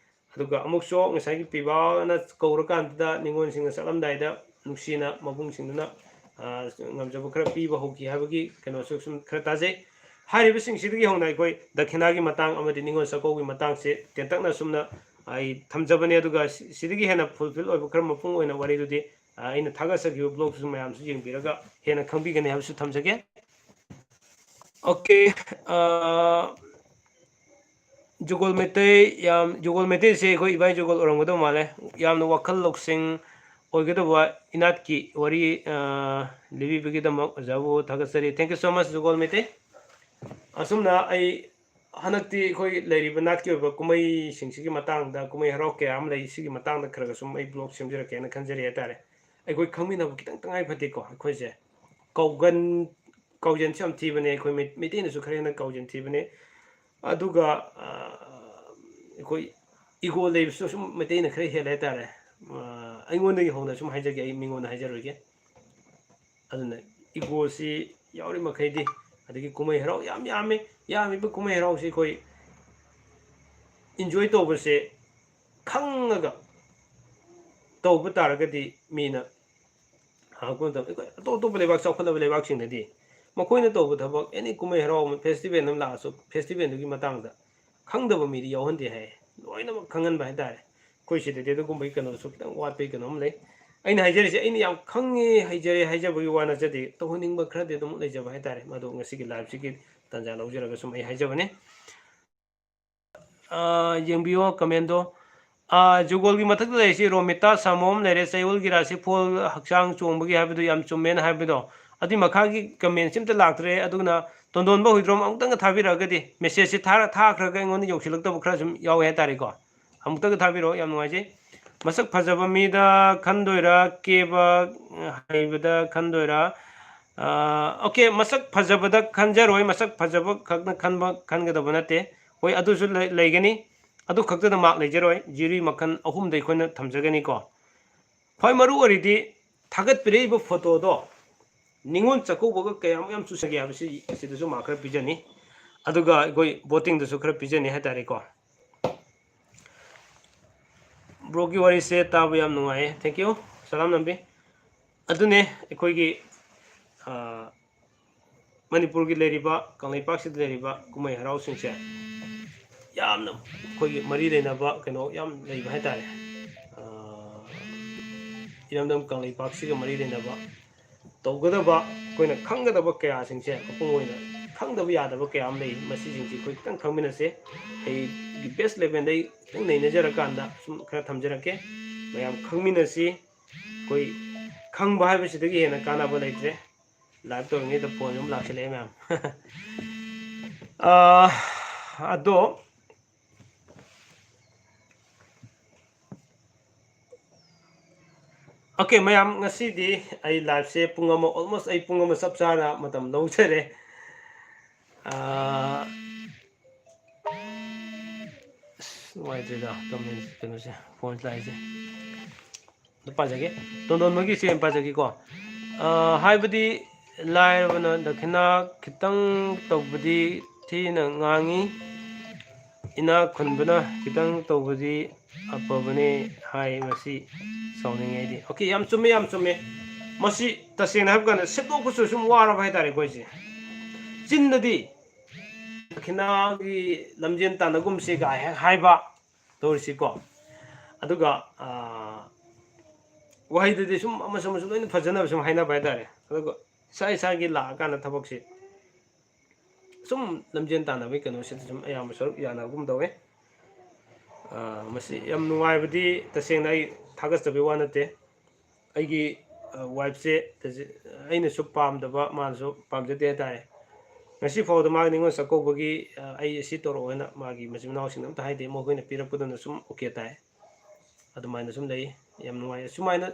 अदुगा अमुकसो ngसाइगे पीबाना कौरकांदा निंगोन सिंग चलमदायदा नुसीना मबुंग सिंगना ngamjaba khara piba hoki habagi kano sum khara taje hariba singsidagi hongna koi dakhinagi matang amadi ningol sakogi matang se tentakna sumna ai thamjabane aduga sidagi hena fulfill oiba khara mapung oina wari dudi aina thaga sagi blog sum mayam su yengbiraga hena khangbi gane habsu thamjage okay jugol mete se koi ibai jugol orangdo male yamna wakhal loksing ओगेदवा इनात की worry Libby बिगिदमक जाबो थागसरी thank you so much जुगोल मेते असुमना आई हनक्ति खोई लेरिबा नात की कुमई सिंगसिगी मतांगदा कुमई हराव के आम लई सिगी मतांगदा खरगा सुम आई ब्लॉग सेमजरके न खंजरी हतारे अखोई खंगमिनब खितंग तंगाई फतेको अखोइसे कौगन कौजन से थीबने अखोई मेतेनसु खरेना कौजन थीबने अदुगा अखोई इगो लेबसु सुम मेतेन खरे हेले हतारे अꯩꯉꯣꯟꯗꯒꯤ ꯍꯧꯅ ꯁꯨꯝ ꯍꯥꯏꯖꯒꯦ ꯑꯩ ꯃꯤꯉꯣꯟꯗ ꯍꯥꯏꯖꯔꯣꯏꯒꯦ ꯑꯗꯨꯅ ꯏꯒꯣꯁꯤ ꯌꯥꯎꯔꯤ ꯃꯈꯩꯗꯤ ꯑꯗꯒꯤ ꯀꯨꯝꯍꯩ ꯍꯔꯥꯎ ꯌꯥꯝꯃꯤꯕ ꯀꯨꯝꯍꯩ ꯍꯔꯥꯎꯁꯤ ꯑꯩꯈꯣꯏ ꯏꯟꯖꯣꯏ ꯇꯧꯕꯁꯦ ꯈꯪꯉꯒ ꯇꯧꯕ ꯇꯥꯔꯒꯗꯤ ꯃꯤꯅ ꯍꯪꯉꯛꯄ ꯃꯇꯝꯗ ꯑꯩꯈꯣꯏ ꯑꯇꯣꯞ ꯑꯇꯣꯞꯄ ꯂꯩꯕꯥꯛ ꯆꯥꯎꯈꯠꯂꯕ ꯂꯩꯕꯥꯛꯁꯤꯡꯗꯗꯤ ꯃꯈꯣꯏꯅ ꯇꯧꯕ ꯊꯕꯛ ꯑꯦꯅꯤ ꯀꯨꯝꯍꯩ ꯍꯔꯥꯎ ꯑꯃ ꯐꯦꯁꯇꯤꯚꯦꯜ ꯑꯃ ꯂꯥꯛꯑꯁꯨ ꯐꯦꯁꯇꯤꯚꯦꯜꯗꯨꯒꯤ ꯃꯇꯥꯡꯗ ꯈꯪꯗꯕ ꯃꯤꯗꯤ ꯌꯥꯎꯍꯟꯗꯦ ꯍꯥꯏꯌꯦ ꯂꯣꯏꯅꯃꯛ ꯈꯪꯍꯟꯕ ꯍꯥꯏꯇꯥꯔꯦ ꯑꯩꯈꯣꯏ ꯁꯤꯗꯗꯤ ꯑꯗꯨꯒꯨꯝꯕꯒꯤ ꯀꯩꯅꯣꯁꯨ ꯈꯤꯇꯪ ꯋꯥꯠꯄꯒꯤ ꯀꯩꯅꯣ ꯑꯃ ꯂꯩ ꯑꯩꯅ ꯍꯥꯏꯖꯔꯤꯁꯦ ꯑꯩꯅ ꯌꯥꯝ ꯈꯪꯉꯦ ꯍꯩꯖꯔꯦ ꯍꯥꯏꯖꯕꯒꯤ ꯋꯥ ꯅꯠꯆꯗꯦ ꯇꯧꯍꯟꯅꯤꯡꯕ ꯈꯔꯗꯤ ꯑꯗꯨꯝ ꯂꯩꯖꯕ ꯍꯥꯏꯇꯥꯔꯦ ꯃꯗꯨ ꯉꯁꯤꯒꯤ ꯂꯥꯏꯚꯁꯤꯒꯤ ꯇꯥꯟꯖꯥ ꯂꯧꯖꯔꯒ ꯁꯨꯝ ꯑꯩ ꯍꯥꯏꯖꯕꯅꯦ ꯌꯦꯡꯕꯤꯌꯣ ꯀꯃꯦꯟꯗꯣ जुगोल की मथक लेसी रोमिता समोम लेरे चयउल की राशि फोल हक्चांग चोंबगी हाबिदो याम चुमेन हाबिदो अदि मखा की कमेंट सिमते लाक्तरे अदुना तोंदोनबो हुइद्रोम अमुतंग थाबिरगदि मेसेज से थाखरग इंगोन योक्सिलक्तब खरा सुम याव हे तारिको अमुतंग थाबिरो याम नुवाइजे मसक फजब मीदा खंदोइरा केबा हाइबदा खंदोइरा ओके मसक फजबदा खंजरोय मसक फजब खगना खनबा खनगदब नते होय अदुसु लेगनी अदु खक्तदा मार्क लेजरोय जिरी मखन अहुम दे खोना थमजगनी को खय मरु ओरिदि थागत पिरेब फोटो दो निंगोन चकोबग कयाम याम सुसगे हाबसि सिदसु मार्क खर पिजनी अदुगा कोई वोटिंग दसु खर पिजनी हातारे को ब्रोकी वारी से ताब याम नुआए थैंक यू सलाम नंबी अदुने एकोइगी मणिपुर की लेरिबा कंगलेपाक से लेरिबा कुमई हराव सिंसे यामना कोई मरी लेनबा कनो याम लेबा है तारे इरमदम कंगलेपाक से मरी लेनबा तौगदबा कोइना खंगदबा कया सिंसे अपुंग ओइना खंगदबा यादबा कया am lei masi jingji koi tang khangmina se ai gi best level dai tang nei najara kanda sum khara thamjarake mayam khangmina si koi khangba hai basi dagi hena kana ba leitre live to ngi da phone yum laksile ma'am ado okay ma'am ngасidi ai live se pung ama almost ai pung ama sap chana matam lawjare nuaitida comment keno se phone lai se pajage don magi se pajage ko haibadi lairabana dakhina khitang tawbadi thina ngangi ina khunbana khitang tawbadi apabane hai masi sauning aidi okay yam chume masi tasena hab kana sepok ku sum wara bai tare ko ji chinnadi khina gi lamjen tanagum se ga haiba torsi ko aduga wahidadi sum amasum loina fajana sum haina bai tare aduga sai gi la kana thabak se sum lamjen tanabai kano se sum ayam saruk yana gum dawe masi yam nuai badi tasena ai thagas tabe wanate aigi wife se aina su pam daba man su pam jate tare ngasi faw da mag ningon sako bagi ai si toro na magi majim naw sing ta haide mo hoina pirak pudana sum okay tai adumaina sum lei yam nuai sumaina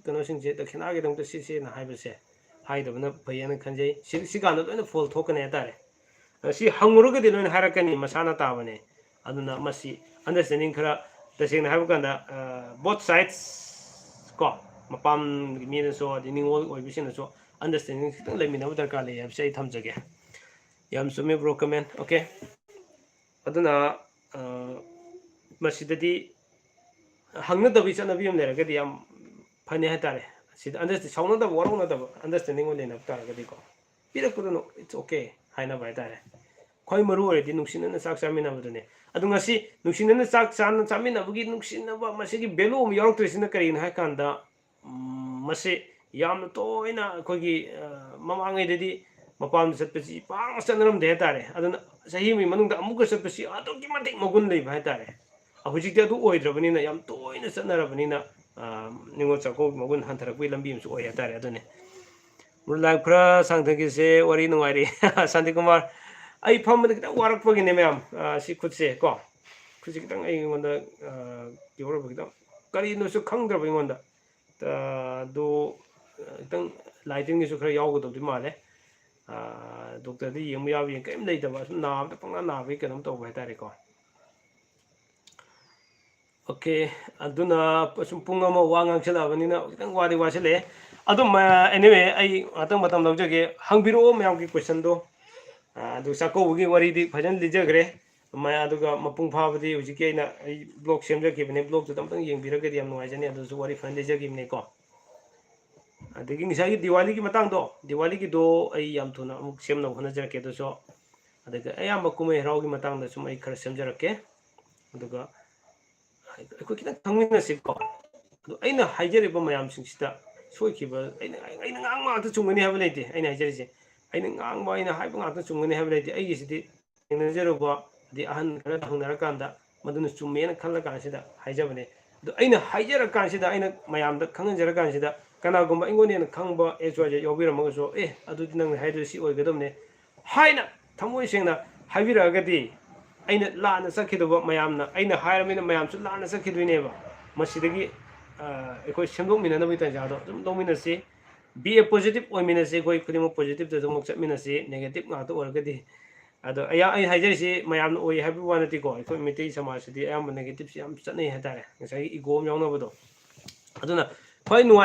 kano sing je ta khina ge dang ta si na haiba se haidabna phayana khanjai si gan da loina fall thokane tare si hanguru ge loina harakani masana tabane aduna masi understanding khara tasena haiba kanda both sides ko mapam mina so di ningol oi bisina so understanding khitang lemina ba darkar le yam sei thamjage yam sume bro comment okay aduna masidadi hangna dabi chana bi yam lera gadi yam phani ha tare sid understand sauna da warona da understanding ole na tare gadi ko pira kudo it's okay haina bai tare khoi maru ore di nuksina na sak samina badune adu ngasi nuksina na sak san samina bugi nuksina ba masigi belu um yorok trisina karin ha kanda masi yam to ina khogi mamangai dedi mapam satpasi pang sanram de tare aduna sahi mi manung da amuka satpasi adu ki matik mogun lei bai tare ahujik adu oidrabani na yam to ina sanarabani na ningo chako mogun hantarak wi lambi su oi tare adune murlang pra sangthagi se wari nungairi Santi Kumar ai pham da warak pagi ne ma'am si khutse ko khuji kitang ai ngonda kiwar bagi da kari no su khangdra bagi ngonda ta do kitang lighting ni su khara yaw go do male doctor di yeng yaw yen kaim lei da ba sum na da pang na bai kanam to bai tare ko okay aduna sum punga ma wangang chala bani na kitang wari wasile adum anyway ai atang matam lawjage hangbiro mayam ki question do adu sako bugi wari di bhajan lijagre maya aduga mapung phabadi hujiki aina ai blog semjaki bne blog tu tamtang yengbiragadi yam nuaijani adu su wari fan lijagi bne ko adigi ngisagi diwali ki matang do diwali ki do ai yam thuna amuk semna hona jarake do so adaga ayam makumai rao ki matang da sum ai khar semjarake aduga ko kita thangmina sik ko adu aina haijari ba mayam singsita soikiba aina ngangma ta chungani haba leite aina haijari se aina ngangba aina haiba ngata chungani haba leite ai sidi engnajeroba di ahan khara thangnar kanda maduna chummena khalla kansida haijabane adu aina haijara kansida aina mayam da khanganjara kansida kana gumba ingone khangba exwaje yobiramaga so adu nang haidu si oigadamne haina thamoi sengna haibiragadi aina laana sakhidoba mayamna aina hairamina mayam su laana sakhiduineba masidagi ekoi semdok minana bi tanjado dum dominasi be a positive oiminasi koi khudimo positive to dum chapminasi negative nga to orgadi ado aya ai haijari si mayam oi habi wanati ko ekoi mitei samaj di ayam negative si am chatnei hatare ngasai igom yawnabado aduna khoi